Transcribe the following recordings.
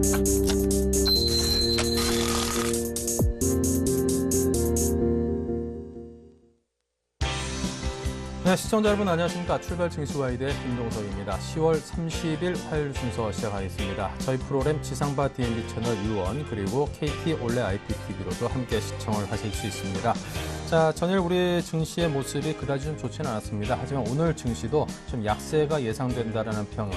네, 시청자 여러분 안녕하십니까. 출발 증시와이드의 김동석입니다. 10월 30일 화요일 순서 시작하겠습니다. 저희 프로그램 지상파 DMB 채널 U1 그리고 KT 올레 IPTV로도 함께 시청을 하실 수 있습니다. 자, 전일 우리 증시의 모습이 그다지 좀 좋지는 않았습니다. 하지만 오늘 증시도 좀 약세가 예상된다라는 평을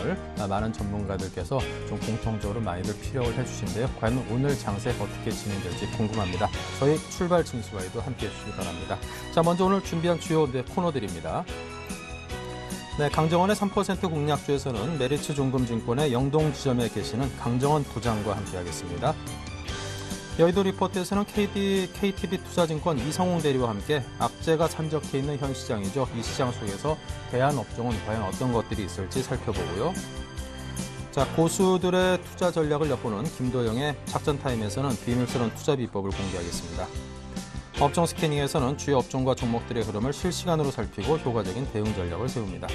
많은 전문가들께서 좀 공통적으로 많이들 피력을 해주신데요. 과연 오늘 장세 어떻게 진행될지 궁금합니다. 저희 출발 증시와이도 함께해 주시기 바랍니다. 자, 먼저 오늘 준비한 주요 코너들입니다. 네, 강정원의 3% 공략주에서는 메리츠 종금증권의 영동 지점에 계시는 강정원 부장과 함께하겠습니다. 여의도 리포트에서는 KTB 투자증권 이성웅 대리와 함께 악재가 산적해 있는 현 시장이죠. 이 시장 속에서 대안업종은 과연 어떤 것들이 있을지 살펴보고요. 자, 고수들의 투자 전략을 엿보는 김도영의 작전타임에서는 비밀스러운 투자 비법을 공개하겠습니다. 업종 스캐닝에서는 주요 업종과 종목들의 흐름을 실시간으로 살피고 효과적인 대응 전략을 세웁니다.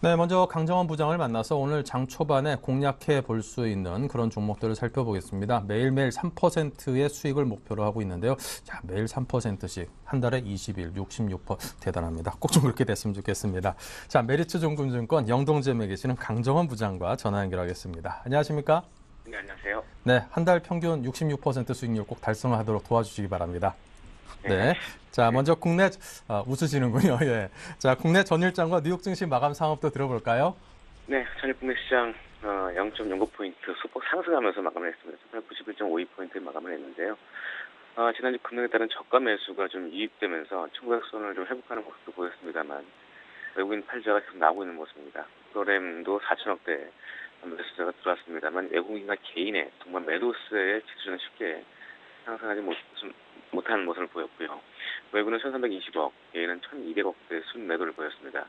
네, 먼저 강정원 부장을 만나서 오늘 장 초반에 공략해 볼 수 있는 그런 종목들을 살펴보겠습니다. 매일매일 3%의 수익을 목표로 하고 있는데요. 자, 매일 3%씩 한 달에 20일, 66% 대단합니다. 꼭 좀 그렇게 됐으면 좋겠습니다. 자, 메리츠 종금증권 영동지점에 계시는 강정원 부장과 전화 연결하겠습니다. 안녕하십니까? 네, 안녕하세요. 네, 한 달 평균 66% 수익률 꼭 달성하도록 도와주시기 바랍니다. 네. 자, 먼저 국내, 웃으시는군요. 예. 자, 국내 전일장과 뉴욕 증시 마감 상황부터 들어볼까요? 네, 전일 국내 시장 0.09포인트 소폭 상승하면서 마감을 했습니다. 891.52포인트 마감을 했는데요. 지난주 금융에 따른 저가 매수가 좀 이입되면서 1900선을 좀 회복하는 모습도 보였습니다만 외국인 팔자가 계속 나오고 있는 모습입니다. 프로그램도 4천억대 매수자가 들어왔습니다만 외국인과 개인의 동반 매도세의 지수는 쉽게 상승하지 못하는 모습을 보였고요. 외국은 1,320억, 개인은 1,200억대 순매도를 보였습니다.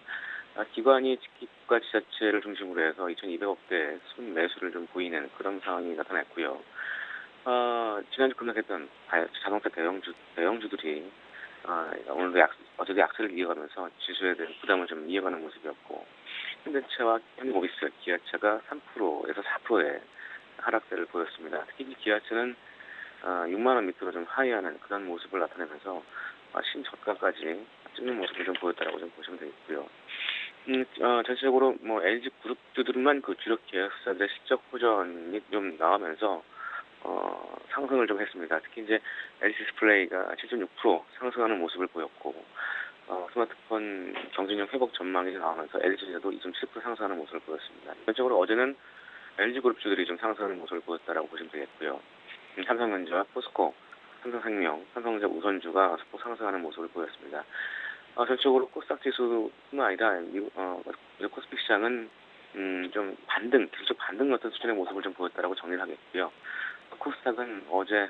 기관이 특히 국가 지자체를 중심으로 해서 2,200억대 순매수를 좀 보이는 그런 상황이 나타났고요. 지난주 급락했던 자동차 대형주들이 오늘도 어제도 약세를 이어가면서 지수에 대한 부담을 좀 이어가는 모습이었고, 현대차와 현대모비스, 기아차가 3%에서 4%의 하락세를 보였습니다. 특히 기아차는 6만 원 밑으로 좀 하회하는 그런 모습을 나타내면서 신저가까지 찍는 모습을 좀 보였다라고 좀 보시면 되겠고요. 전체적으로 LG 그룹주들만 그 주력 계열사들의 실적 호전이 좀 나오면서 상승을 좀 했습니다. 특히 이제 LG 디스플레이가 7.6% 상승하는 모습을 보였고, 스마트폰 경쟁력 회복 전망이 나오면서 LG에도 2.7% 상승하는 모습을 보였습니다. 전체적으로 어제는 LG 그룹주들이 좀 상승하는 모습을 보였다라고 보시면 되겠고요. 삼성전자와 포스코, 삼성생명, 삼성전자 우선주가 소폭 상승하는 모습을 보였습니다. 전체적으로 코스닥 지수뿐만 아니라 코스피 시장은 좀 기술적 반등 같은 수준의 모습을 좀 보였다라고 정리를 하겠고요. 코스닥은 어제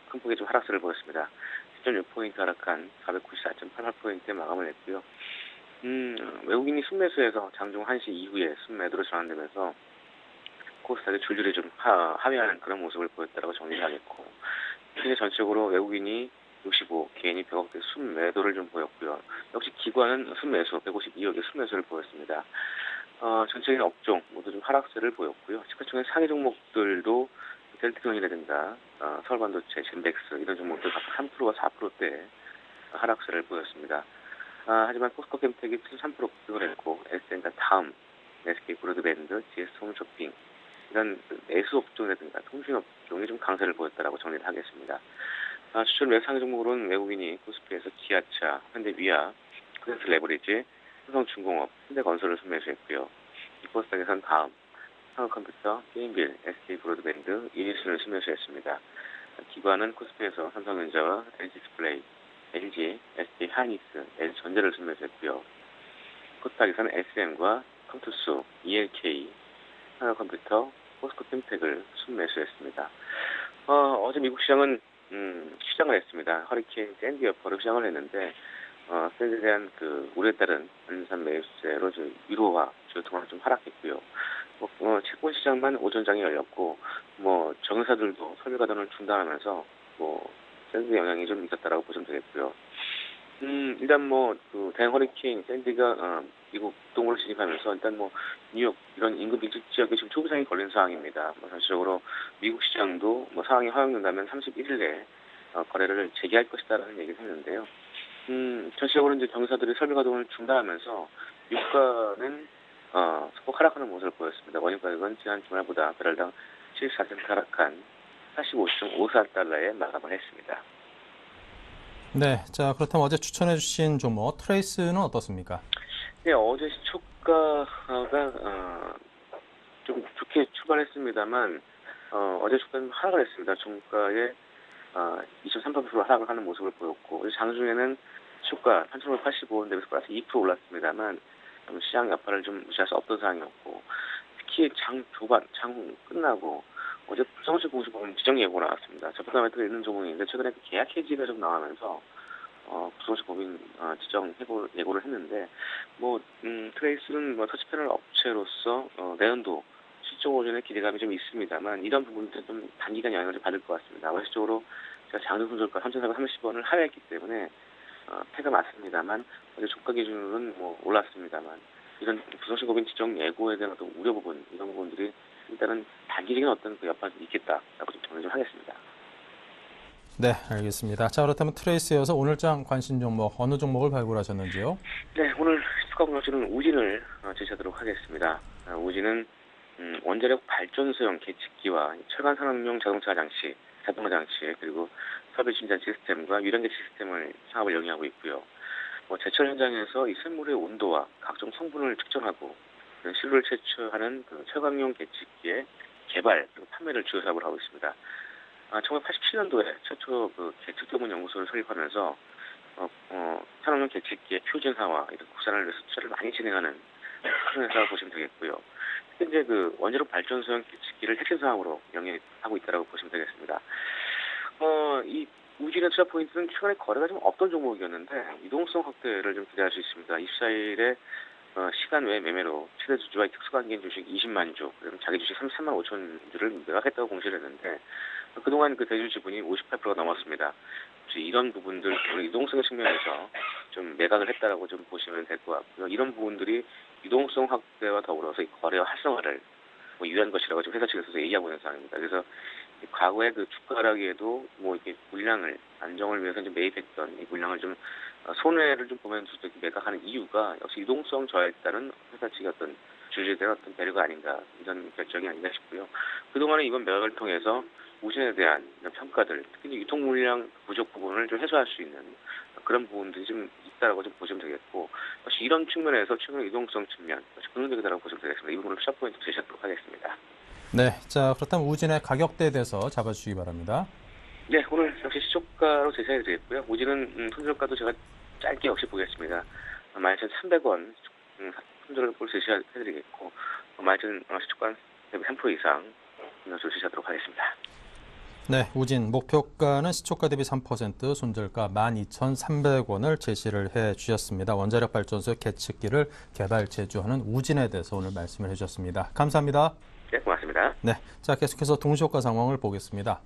큰 폭의 좀 하락세를 보였습니다. 10.6포인트 하락한 494.88포인트에 마감을 했고요. 외국인이 순매수해서 장중 1시 이후에 순매도로 전환되면서 코스닥이 줄줄이 좀 하회하는 그런 모습을 보였다라고 정리를 하겠고, 특히 전체적으로 외국인이 65, 개인이 100억대 순매도를 좀 보였고요. 역시 기관은 순매수, 152억의 순매수를 보였습니다. 전체적인 업종 모두 좀 하락세를 보였고요. 시가총액 상위 종목들도 델트론이라든가 서울반도체, 젠백스 이런 종목들 각각 3%와 4%대 하락세를 보였습니다. 하지만 포스코캠텍이 3% 급등을 했고, SN과 다음, SK 브로드밴드, GS홈쇼핑 이런 내수 업종이라든가 통신 업종이 좀 강세를 보였다라고 정리를 하겠습니다. 추천 외 상위 종목으로는 외국인이 코스피에서 기아차, 현대위아, 크레스 레버리지, 삼성중공업, 현대건설을 순매수했고요. 코스닥에서는 다음, 상업컴퓨터, 게임빌, SK 브로드밴드, 이니스를 순매수했습니다. 기관은 코스피에서 삼성전자와 LG 디스플레이, LG, SK 하이닉스, LG전자를 순매수했고요. 코스닥에서는 SM과 컴투스, ELK, 상업컴퓨터, 포스코캠텍을 순매수했습니다. 어제 미국 시장은 휴장을 했습니다. 허리케인 샌디 여파로 휴장을 했는데 샌디에 대한 그 우려에 따른 안산 매수세로 유로화 주요 통화가 좀 하락했고요. 채권 시장만 오전장이 열렸고, 정유사들도 설비 가동을 중단하면서 샌디 영향이 좀 있었다라고 보시면 되겠고요. 일단 뭐 그 대형 허리케인 샌디가 미국 동부로 진입하면서 일단 뭐 뉴욕 이런 인근 밀집 지역에 지금 초부상이 걸린 상황입니다. 뭐 전체적으로 미국 시장도 뭐 상황이 허용된다면 31일 내에 거래를 재개할 것이다라는 얘기를 했는데요. 전체적으로 이제 경사들이 설비 가동을 중단하면서 유가는 소폭 하락하는 모습을 보였습니다. 원유 가격은 지난 주말보다 배럴당 74센트 하락한 85.54달러에 마감을 했습니다. 네, 자 그렇다면 어제 추천해 주신 종목 트레이스는 어떻습니까? 네, 어제 시초가가 좀 좋게 출발했습니다만 어제 주가는 하락을 했습니다. 종가에 2.38% 하락을 하는 모습을 보였고 장중에는 시초가 3,585원 대비해서 플러스 2% 올랐습니다만 시장 여파를 좀 무시할 수 없던 상황이었고 특히 장 끝나고 어제 부정식 공시 보면 지정 예고가 나왔습니다. 저부터메트가 있는 종목인데 최근에 계약 해지가 좀 나오면서 부정식 법인 지정 예고를 했는데 트레이스는 터치 패널 업체로서 내년도 실적 오전에 기대감이 좀 있습니다만 이런 부분들은 좀 단기간 영향을 좀 받을 것 같습니다. 원시적으로 제가 장중 손절가 3,430원을 하회했기 때문에 패가 맞습니다만 어제 주가 기준으로는 올랐습니다만 이런 부정식 법인 지정 예고에 대한 어떤 우려 부분 이런 부분들이 일단은 단기적인 어떤 그 여파가 있겠다라고 좀 정리 좀 하겠습니다. 네, 알겠습니다. 자 그렇다면 트레이스에서 오늘장 관심 종목 어느 종목을 발굴하셨는지요? 네, 오늘 주가 공략주는 우진을 제시하도록 하겠습니다. 우진은 원자력 발전소용 계측기와 철강 산업용 자동차 장치, 자동화 장치 그리고 설비 진단 시스템과 유량계 시스템을 사업을 영위하고 있고요. 제철 현장에서 이 쇳물의 온도와 각종 성분을 측정하고 시루를 채취하는 그 철강용 계측기의 개발 그리고 판매를 주요 사업을 하고 있습니다. 1987년도에 최초 그 계측 전문 연구소를 설립하면서 산업용 계측기의 표준화와 이런 국산을 위해서 투자를 많이 진행하는 그런 회사라고 보시면 되겠고요. 현재 그 원자력 발전소용 계측기를 핵심 사업으로 영위하고 있다고 보시면 되겠습니다. 이 우진의 투자 포인트는 최근에 거래가 좀 없던 종목이었는데 이동성 확대를 좀 기대할 수 있습니다. 24일에 시간 외 매매로 최대 주주와 특수관계인 주식 20만 주, 그리고 자기 주식 33만 5천 주를 매각했다고 공시를 했는데 그동안 그 대주 지분이 58%가 넘었습니다. 이런 부분들 이동성 측면에서 좀 매각을 했다라고 좀 보시면 될 것 같고요. 이런 부분들이 유동성 확대와 더불어서 이 거래와 활성화를 유한 것이라고 지금 회사 측에서 얘기하고 있는 상황입니다. 그래서 과거에 그 주가 하락에도 이렇게 물량을 안정을 위해서 좀 매입했던 이 물량을 좀 손해를 좀 보면서 매각하는 이유가 역시 유동성 저하에 따른 회사 측의 어떤 주주들의 어떤 배려가 아닌가 이런 결정이 아닌가 싶고요. 그동안에 이번 매각을 통해서 우진에 대한 평가들, 특히 유통 물량 부족 부분을 좀 해소할 수 있는 그런 부분들이 좀 있다라고 좀 보시면 되겠고, 역시 이런 측면에서 최근 유동성 측면, 긍정적이다라고 보시면 되겠습니다. 이 부분을 샷 포인트 제시하도록 하겠습니다. 네, 자 그렇다면 우진의 가격대에 대해서 잡아주시기 바랍니다. 네, 오늘 역시 시초가로 제시해드리겠고요. 우진은 손절가도 제가 짧게 역시 보겠습니다. 11,300원 손절을 제시해드리겠고, 11,000 시초가 대비 3% 이상 제시하도록 하겠습니다. 네, 우진 목표가는 시초가 대비 3%, 손절가 12,300원을 제시를 해 주셨습니다. 원자력 발전소 계측기를 개발 제조하는 우진에 대해서 오늘 말씀을 해 주셨습니다. 감사합니다. 네, 고맙습니다. 네, 자 계속해서 동시효과 상황을 보겠습니다.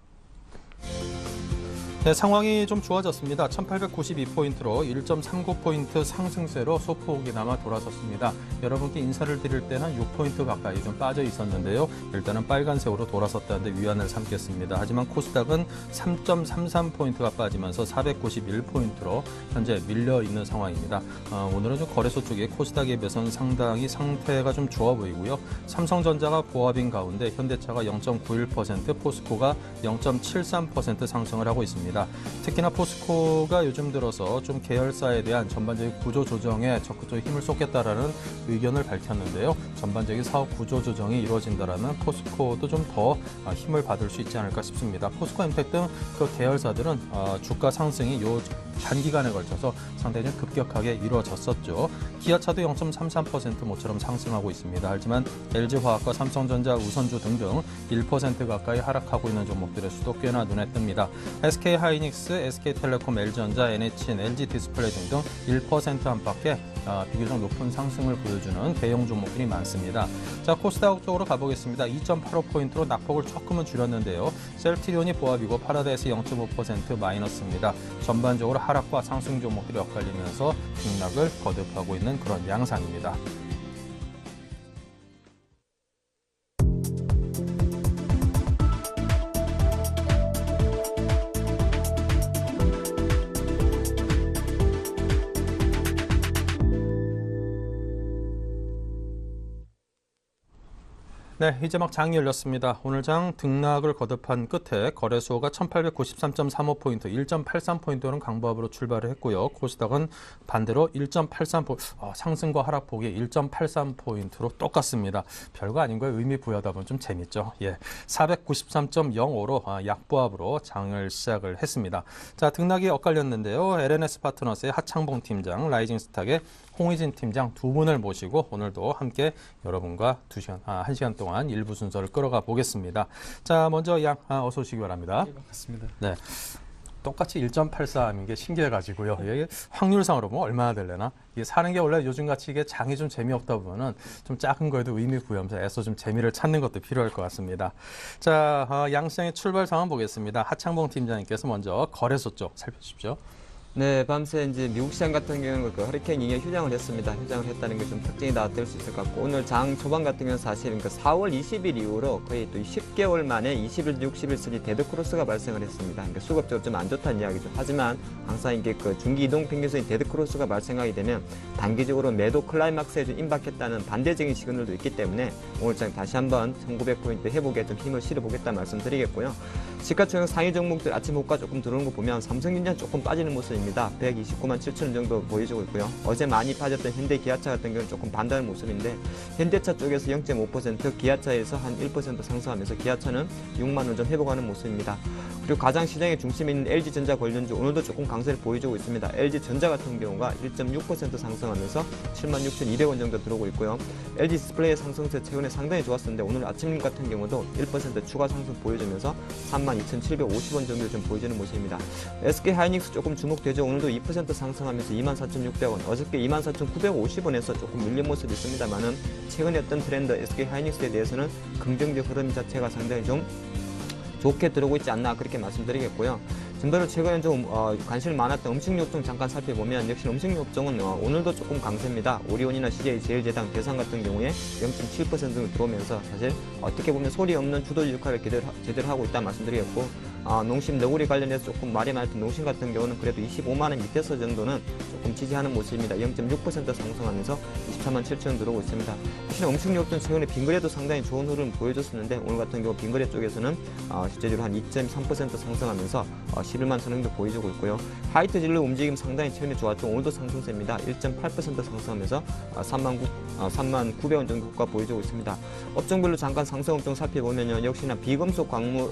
네, 상황이 좀 좋아졌습니다. 1892포인트로 1.39포인트 상승세로 소폭이나마 돌아섰습니다. 여러분께 인사를 드릴 때는 6포인트 가까이 좀 빠져 있었는데요. 일단은 빨간색으로 돌아섰다는데 위안을 삼겠습니다. 하지만 코스닥은 3.33포인트가 빠지면서 491포인트로 현재 밀려 있는 상황입니다. 오늘은 좀 거래소 쪽에 코스닥에 비해서는 상당히 상태가 좀 좋아 보이고요. 삼성전자가 보합인 가운데 현대차가 0.91%, 포스코가 0.73% 상승을 하고 있습니다. 특히나 포스코가 요즘 들어서 좀 계열사에 대한 전반적인 구조 조정에 적극적으로 힘을 쏟겠다라는 의견을 밝혔는데요. 전반적인 사업 구조 조정이 이루어진다라면 포스코도 좀 더 힘을 받을 수 있지 않을까 싶습니다. 포스코 엠텍 등 그 계열사들은 주가 상승이 요 단기간에 걸쳐서 상당히 좀 급격하게 이루어졌었죠. 기아차도 0.33% 모처럼 상승하고 있습니다. 하지만 LG화학과 삼성전자, 우선주 등등 1% 가까이 하락하고 있는 종목들의 수도 꽤나 눈에 띕니다. SK하이닉스, SK텔레콤, LG전자, NHN, LG디스플레이 등등 1% 안팎의 비교적 높은 상승을 보여주는 대형 종목들이 많습니다. 자, 코스닥 쪽으로 가보겠습니다. 2.85포인트로 낙폭을 조금은 줄였는데요. 셀트리온이 보합이고 파라다이스 0.5% 마이너스입니다. 전반적으로 하락과 상승 종목들이 엇갈리면서 등락을 거듭하고 있는 그런 양상입니다. 네, 이제 막 장이 열렸습니다. 오늘 장 등락을 거듭한 끝에 거래소가 1893.35포인트, 1.83포인트는 강보합으로 출발을 했고요. 코스닥은 반대로 1.83포인트, 상승과 하락폭이 1.83포인트로 똑같습니다. 별거 아닌 거에 의미 부여하다 보면 좀 재밌죠. 예, 493.05로 약보합으로 장을 시작을 했습니다. 자, 등락이 엇갈렸는데요. LNS 파트너스의 하창봉 팀장, 라이징스탁의 홍희진 팀장 두 분을 모시고 오늘도 함께 여러분과 1시간 동안 일부 순서를 끌어가 보겠습니다. 자, 먼저 양 어서 오시기 바랍니다. 네, 반갑습니다. 네. 똑같이 1.83인 게 신기해가지고요. 이게 확률상으로 보면 얼마나 될래나? 이게 사는 게 원래 요즘같이 이게 장이 좀 재미없다 보면은 좀 작은 거에도 의미 부여하면서 애써 좀 재미를 찾는 것도 필요할 것 같습니다. 자, 양시장의 출발 상황 보겠습니다. 하창봉 팀장님께서 먼저 거래소 쪽 살펴주십시오. 네, 밤새 이제 미국 시장 같은 경우는 그 허리케인 이에 휴장을 했습니다. 휴장을 했다는 게 좀 특징이 나될 수 있을 것 같고, 오늘 장 초반 같은 경우는 사실 그 4월 20일 이후로 거의 또 10개월 만에 20일, 60일선이 데드크로스가 발생을 했습니다. 그러니까 수급적으로 좀 안 좋다는 이야기죠. 하지만 항상 이게 그 중기 이동 평균선이 데드크로스가 발생하게 되면 단기적으로 매도 클라이막스에 좀 임박했다는 반대적인 시그널도 있기 때문에 오늘 장 다시 한번 1900포인트 회복에 좀 힘을 실어보겠다 말씀드리겠고요. 시가총액 상위 종목들 아침 호가 조금 들어오는 거 보면 삼성전자 조금 빠지는 모습입니다. 129만 7천 원 정도 보여주고 있고요. 어제 많이 빠졌던 현대 기아차 같은 경우는 조금 반등하는 모습인데 현대차 쪽에서 0.5%, 기아차에서 한 1% 상승하면서 기아차는 6만 원 좀 회복하는 모습입니다. 그리고 가장 시장의 중심에 있는 LG전자 관련주 오늘도 조금 강세를 보여주고 있습니다. LG전자 같은 경우가 1.6% 상승하면서 76,200원 정도 들어오고 있고요. LG디스플레이의 상승세 최근에 상당히 좋았었는데 오늘 아침 같은 경우도 1% 추가 상승 보여주면서 32,750원 정도 좀 보여주는 모습입니다. SK하이닉스 조금 주목되죠. 오늘도 2% 상승하면서 24,600원, 어저께 24,950원에서 조금 밀린 모습이 있습니다만은 최근에 어떤 트렌드 SK하이닉스에 대해서는 긍정적 흐름 자체가 상당히 좀 좋게 들어오고 있지 않나 그렇게 말씀드리겠고요. 전반적으로 최근에 좀 관심이 많았던 음식료 업종 잠깐 살펴보면 역시 음식료 업종은 오늘도 조금 강세입니다. 오리온이나 CJ 제일제당, 대상 같은 경우에 0.7% 정도 들어오면서 사실 어떻게 보면 소리 없는 주도 역할을 제대로 하고 있다 말씀드리겠고, 농심 너구리 관련해서 조금 말이 많았던 농심 같은 경우는 그래도 25만 원 밑에서 정도는 조금 지지하는 모습입니다. 0.6% 상승하면서 24만 7천 원 들어오고 있습니다. 혹시나 음식료 업종 최근에 빙거래도 상당히 좋은 흐름 보여줬었는데 오늘 같은 경우 빙거래 쪽에서는 실제적으로 한 2.3% 상승하면서 11만 천 정도 보여주고 있고요. 하이트 진로 움직임 상당히 최근에 좋았죠. 오늘도 상승세입니다. 1.8% 상승하면서 3만 900원 정도 효과 보여주고 있습니다. 업종별로 잠깐 상승 업종 살펴보면요. 역시나 비금속 광물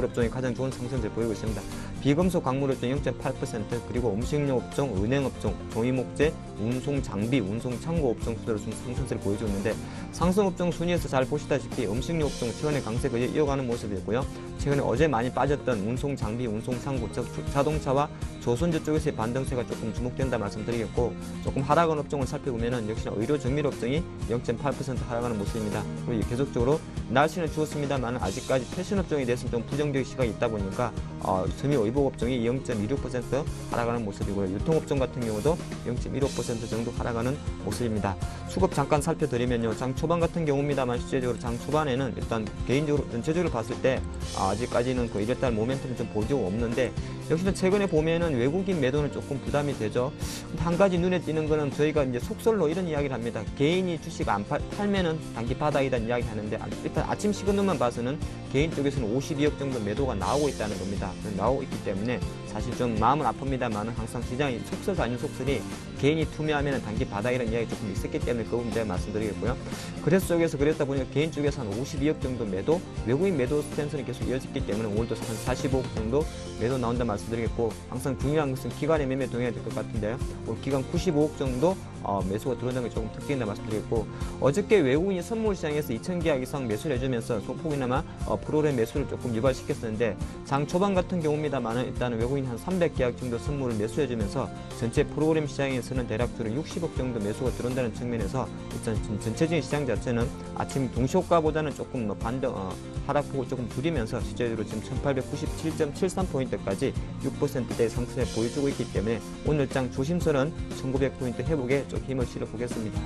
업종이 가장 좋은 상승세를 보이고 있습니다. 비금속 광물 업종 0.8%, 그리고 음식료 업종, 은행 업종, 종이목재, 운송 장비, 운송 창고 업종 수대로 좀 상승세를 보여주고 있는데, 상승 업종 순위에서 잘 보시다시피 음식료 업종 최근에 강세가 이어가는 모습이고요. 최근에 어제 많이 빠졌던 운송 장비, 운송 창고, 자동차와 조선주 쪽에서의 반등세가 조금 주목된다 말씀드리겠고, 조금 하락한 업종을 살펴보면은 역시나 의료 정밀 업종이 0.8% 하락하는 모습입니다. 그리고 계속적으로 날씨는 추웠습니다만 아직까지 패션 업종에 대해서는 좀 부정적인 시각이 있다 보니까 점유 의복 업종이 0.26% 하락하는 모습이고요. 유통 업종 같은 경우도 0.15% 정도 하락하는 모습입니다. 수급 잠깐 살펴드리면요. 장 초반 같은 경우입니다만 실제적으로 장 초반에는 일단 개인적으로 전체적으로 봤을 때 아직까지는 그 1월달 모멘텀이 좀 보이고 없는데, 역시나 최근에 보면은 외국인 매도는 조금 부담이 되죠. 한 가지 눈에 띄는 거는 저희가 이제 속설로 이런 이야기를 합니다. 개인이 주식 안 팔면은 단기 바닥이라는 이야기 하는데, 일단 아침 시그널만 봐서는 개인 쪽에서는 52억 정도 매도가 나오고 있다는 겁니다. 나오고 있기 때문에 사실 좀 마음은 아픕니다만 항상 시장이 속설 아닌 속설이 개인이 투매하면 단기 바닥이라는 이야기 조금 있었기 때문에 그 부분 제가 말씀드리겠고요. 그래서 쪽에서 그랬다 보니까 개인 쪽에서 한 52억 정도 매도, 외국인 매도 스탠스는 계속 이어졌기 때문에 오늘도 한 45억 정도 매도 나온다 말씀드리겠고, 항상 중요한 것은 기관의 매매 동의해야 될 것 같은데요. 올 기간 95억 정도 매수가 들어온다는 게 조금 특징이다 말씀드렸고 어저께 외국인이 선물 시장에서 2,000계약 이상 매수를 해주면서 소폭이나마 프로그램 매수를 조금 유발시켰었는데 장 초반 같은 경우입니다만은 일단은 외국인 한 300계약 정도 선물을 매수해주면서 전체 프로그램 시장에서는 대략적으로 60억 정도 매수가 들어온다는 측면에서 일단 전체적인 시장 자체는 아침 동시효과보다는 조금 하락폭을 조금 줄이면서 실제로 지금 1897.73포인트까지 6%대의 상승을 보여주고 있기 때문에 오늘 장 조심스러운 1900포인트 회복에 좀 힘을 실어보겠습니다.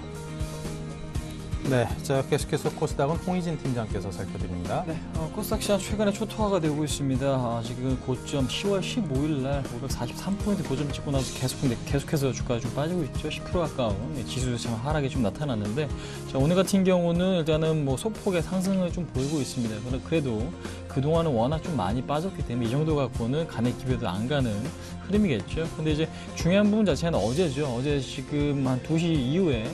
네, 자 계속해서 코스닥은 홍희진 팀장께서 살펴드립니다. 네, 코스닥 시장 최근에 초토화가 되고 있습니다. 지금 고점 10월 15일 날 543포인트 고점 찍고 나서 계속해서 주가가 좀 빠지고 있죠. 10% 가까운 지수 참 하락이 좀 나타났는데 자, 오늘 같은 경우는 일단은 뭐 소폭의 상승을 좀 보이고 있습니다. 그래도 그동안은 워낙 좀 많이 빠졌기 때문에 이 정도 갖고는 간의 기별도 안 가는 흐름이겠죠. 근데 이제 중요한 부분 자체는 어제죠. 어제 지금 한 2시 이후에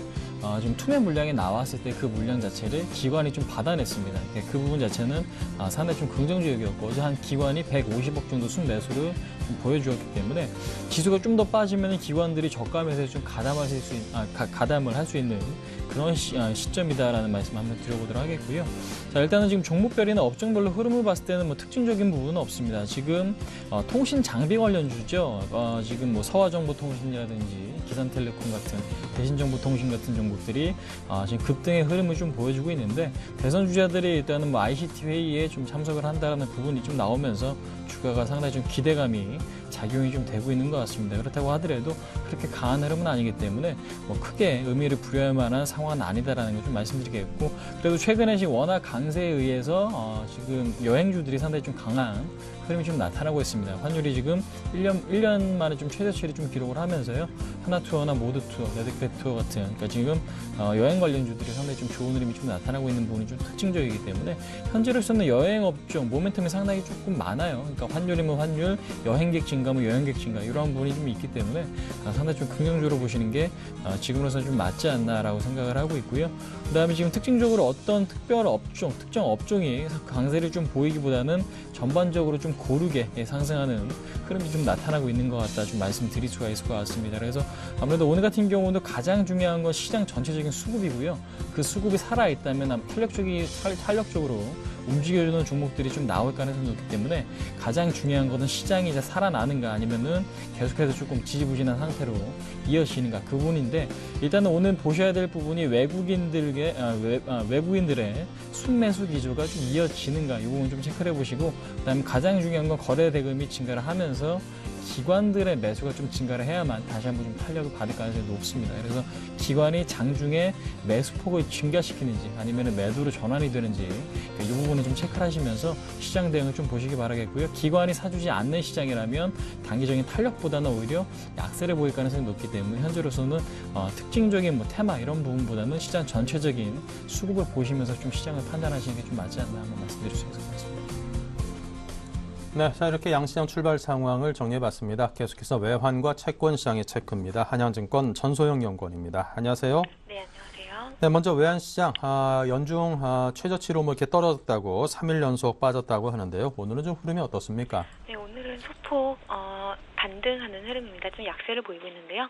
지금 투매 물량이 나왔을 때 그 물량 자체를 기관이 좀 받아냈습니다. 그 부분 자체는 상당히 좀 긍정적이었고 어제 한 기관이 150억 정도 순매수를 좀 보여주었기 때문에 지수가 좀 더 빠지면 기관들이 저가에서 좀 가담을 할 수 있는 그런 시점이다라는 말씀 한번 드려보도록 하겠고요. 자, 일단은 지금 종목별이나 업종별로 흐름을 봤을 때는 뭐 특징적인 부분은 없습니다. 지금 통신 장비 관련주죠. 지금 뭐 서화정보통신이라든지 기산텔레콤 같은 대신정보통신 같은 종목들이 지금 급등의 흐름을 좀 보여주고 있는데 대선 주자들이 일단은 뭐 ICT 회의에 좀 참석을 한다는 부분이 좀 나오면서 주가가 상당히 좀 기대감이 작용이 좀 되고 있는 것 같습니다. 그렇다고 하더라도 그렇게 강한 흐름은 아니기 때문에 뭐 크게 의미를 부여할 만한 상황은 아니다라는 걸 좀 말씀드리겠고 그래도 최근에 지금 워낙 강세에 의해서 지금 여행주들이 상당히 좀 강한 흐름이 좀 나타나고 있습니다. 환율이 지금 1년 만에 좀 최저치를 좀 기록을 하면서요. 하나투어나 모드투어, 레드캣투어 같은 그러니까 지금 여행 관련주들이 상당히 좀 좋은 흐름이 좀 나타나고 있는 부분이 좀 특징적이기 때문에 현재로서는 여행 업종 모멘텀이 상당히 조금 많아요. 그러니까 환율이면 환율, 여행객 증가면 여행객 증가 이러한 부분이 좀 있기 때문에 상당히 좀 긍정적으로 보시는 게 지금으로서는 좀 맞지 않나라고 생각을 하고 있고요. 그다음에 지금 특징적으로 어떤 특별 업종, 특정 업종이 강세를 좀 보이기보다는 전반적으로 좀 고르게 상승하는 흐름이 좀 나타나고 있는 것 같다 좀 말씀드릴 수가 있을 것 같습니다. 그래서 아무래도 오늘 같은 경우도 가장 중요한 건 시장 전체적인 수급이고요. 그 수급이 살아있다면 탄력적으로 움직여주는 종목들이 좀 나올 가능성이 높기 때문에 가장 중요한 것은 시장이 이제 살아나는가 아니면은 계속해서 조금 지지부진한 상태로 이어지는가 그 부분인데 일단은 오늘 보셔야 될 부분이 외국인들의 순매수 기조가 좀 이어지는가 이 부분 좀 체크를 해보시고 그다음에 가장 중요한 건 거래 대금이 증가를 하면서 기관들의 매수가 좀 증가를 해야만 다시 한번 좀 탄력을 받을 가능성이 높습니다. 그래서 기관이 장중에 매수폭을 증가시키는지 아니면 매도로 전환이 되는지 이 부분을 좀 체크를 하시면서 시장 대응을 좀 보시기 바라겠고요. 기관이 사주지 않는 시장이라면 단기적인 탄력보다는 오히려 약세를 보일 가능성이 높기 때문에 현재로서는 특징적인 뭐 테마 이런 부분보다는 시장 전체적인 수급을 보시면서 좀 시장을 판단하시는 게 좀 맞지 않나 한번 말씀드릴 수 있을 것 같습니다. 네, 자 이렇게 양시장 출발 상황을 정리해봤습니다. 계속해서 외환과 채권 시장의 체크입니다. 한양증권 전소영 연구원입니다. 안녕하세요. 네, 안녕하세요. 네, 먼저 외환시장 연중 최저치로 뭐 이렇게 떨어졌다고 3일 연속 빠졌다고 하는데요. 오늘은 좀 흐름이 어떻습니까? 네, 오늘은 소폭 반등하는 흐름입니다. 좀 약세를 보이고 있는데요.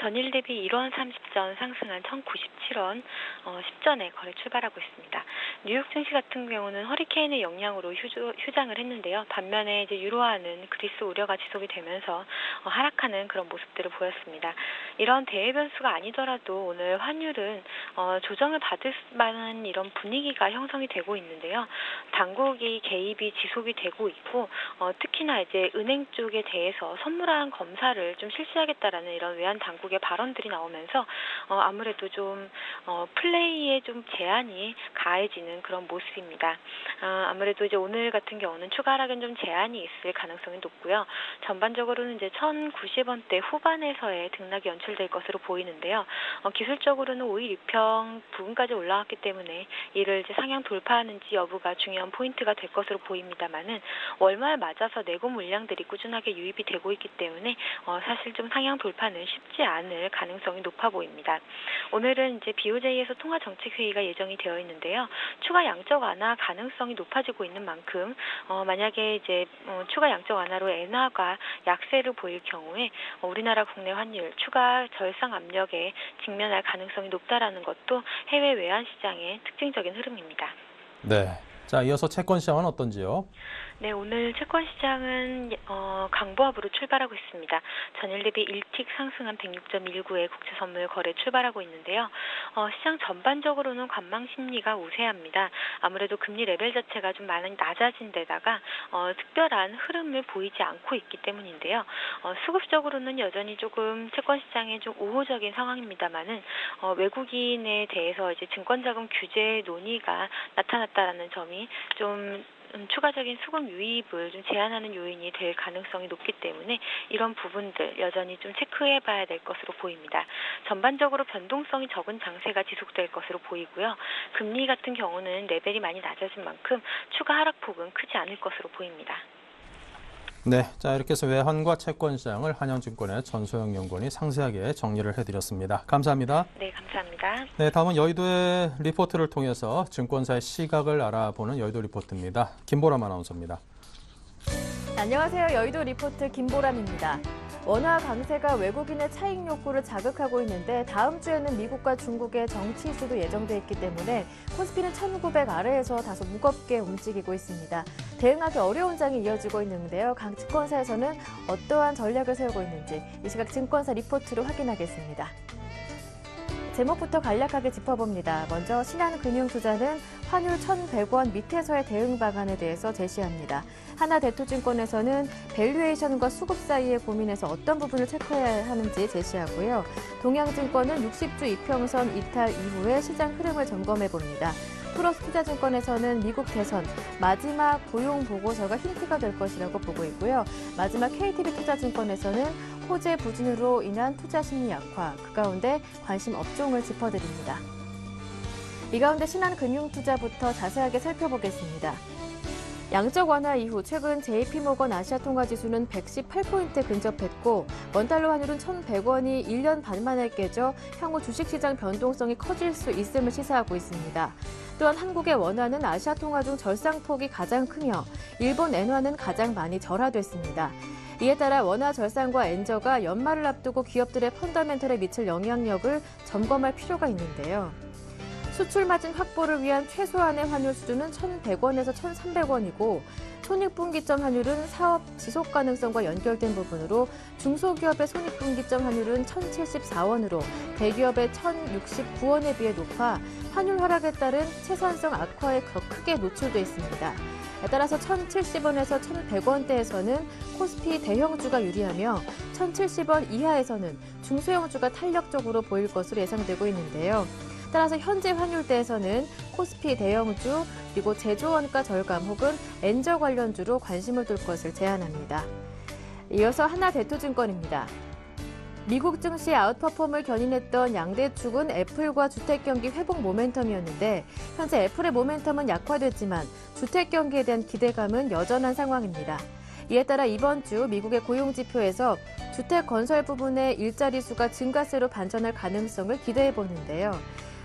전일 대비 1원 30전 상승한 1,097원 10전에 거래 출발하고 있습니다. 뉴욕 증시 같은 경우는 허리케인의 영향으로 휴장을 했는데요. 반면에 이제 유로화는 그리스 우려가 지속이 되면서 하락하는 그런 모습들을 보였습니다. 이런 대외 변수가 아니더라도 오늘 환율은 조정을 받을 만한 이런 분위기가 형성이 되고 있는데요. 당국이 개입이 지속이 되고 있고 특히나 이제 은행 쪽에 대해서 선물한 검사를 좀 실시하겠다라는 이런 외환 당국의 발언들이 나오면서 아무래도 좀 플레이에 좀 제한이 가해지는 그런 모습입니다. 아무래도 이제 오늘 같은 경우는 추가 하락은 좀 제한이 있을 가능성이 높고요. 전반적으로는 이제 1,090원대 후반에서의 등락이 연출될 것으로 보이는데요. 기술적으로는 5일 6평 부근까지 올라왔기 때문에 이를 이제 상향 돌파하는지 여부가 중요한 포인트가 될 것으로 보입니다만은 월말 맞아서 내고 물량들이 꾸준하게 유입이 되고 있기 때문에 사실 좀 상향 돌파는 쉽지 않을 가능성이 높아 보입니다. 오늘은 이제 BOJ에서 통화정책회의가 예정이 되어 있는데요. 추가 양적 완화 가능성이 높아지고 있는 만큼 만약에 이제 추가 양적 완화로 엔화가 약세를 보일 경우에 우리나라 국내 환율 추가 절상 압력에 직면할 가능성이 높다라는 것도 해외 외환 시장의 특징적인 흐름입니다. 네. 자, 이어서 채권 시장은 어떤지요? 네, 오늘 채권 시장은 강보합으로 출발하고 있습니다. 전일 대비 1틱 상승한 106.19의 국채 선물 거래 출발하고 있는데요. 시장 전반적으로는 관망 심리가 우세합니다. 아무래도 금리 레벨 자체가 좀 많이 낮아진 데다가 특별한 흐름을 보이지 않고 있기 때문인데요. 수급적으로는 여전히 조금 채권 시장에 좀 우호적인 상황입니다만은 외국인에 대해서 이제 증권자금 규제 논의가 나타났다라는 점이 좀 추가적인 수급 유입을 좀 제한하는 요인이 될 가능성이 높기 때문에 이런 부분들 여전히 좀 체크해봐야 될 것으로 보입니다. 전반적으로 변동성이 적은 장세가 지속될 것으로 보이고요. 금리 같은 경우는 레벨이 많이 낮아진 만큼 추가 하락폭은 크지 않을 것으로 보입니다. 네, 자 이렇게 해서 외환과 채권 시장을 한영증권의 전소영 연구원이 상세하게 정리를 해드렸습니다. 감사합니다. 네, 감사합니다. 네, 다음은 여의도의 리포트를 통해서 증권사의 시각을 알아보는 여의도 리포트입니다. 김보람 아나운서입니다. 안녕하세요. 여의도 리포트 김보람입니다. 원화 강세가 외국인의 차익 욕구를 자극하고 있는데 다음 주에는 미국과 중국의 정치 이슈도 예정돼 있기 때문에 코스피는 1900 아래에서 다소 무겁게 움직이고 있습니다. 대응하기 어려운 장이 이어지고 있는데요. 각 증권사에서는 어떠한 전략을 세우고 있는지 이 시각 증권사 리포트로 확인하겠습니다. 제목부터 간략하게 짚어봅니다. 먼저 신한금융투자는 환율 1,100원 밑에서의 대응 방안에 대해서 제시합니다. 하나대투증권에서는 밸류에이션과 수급 사이의 고민에서 어떤 부분을 체크해야 하는지 제시하고요. 동양증권은 60주 이평선 이탈 이후의 시장 흐름을 점검해봅니다. 플러스투자증권에서는 미국 대선 마지막 고용 보고서가 힌트가 될 것이라고 보고 있고요. 마지막 KTB투자증권에서는 호재 부진으로 인한 투자 심리 약화, 그 가운데 관심 업종을 짚어드립니다. 이 가운데 신한금융투자부터 자세하게 살펴보겠습니다. 양적 완화 이후 최근 JP모건 아시아통화지수는 118포인트 근접했고 원달러 환율은 1,100원이 1년 반 만에 깨져 향후 주식시장 변동성이 커질 수 있음을 시사하고 있습니다. 또한 한국의 원화는 아시아통화 중 절상폭이 가장 크며 일본 엔화는 가장 많이 절하됐습니다. 이에 따라 원화 절상과 엔저가 연말을 앞두고 기업들의 펀더멘털에 미칠 영향력을 점검할 필요가 있는데요. 수출 마진 확보를 위한 최소한의 환율 수준은 1,100원에서 1,300원이고 손익분기점 환율은 사업 지속 가능성과 연결된 부분으로 중소기업의 손익분기점 환율은 1,074원으로 대기업의 1,069원에 비해 높아 환율 하락에 따른 채선성 악화에 더 크게 노출돼 있습니다. 따라서 1,070원에서 1,100원대에서는 코스피 대형주가 유리하며 1,070원 이하에서는 중소형주가 탄력적으로 보일 것으로 예상되고 있는데요. 따라서 현재 환율대에서는 코스피 대형주 그리고 제조원가 절감 혹은 엔저 관련주로 관심을 둘 것을 제안합니다. 이어서 하나대투증권입니다. 미국 증시 아웃퍼폼을 견인했던 양대축은 애플과 주택경기 회복 모멘텀이었는데 현재 애플의 모멘텀은 약화됐지만 주택경기에 대한 기대감은 여전한 상황입니다. 이에 따라 이번 주 미국의 고용지표에서 주택 건설 부분의 일자리 수가 증가세로 반전할 가능성을 기대해 보는데요.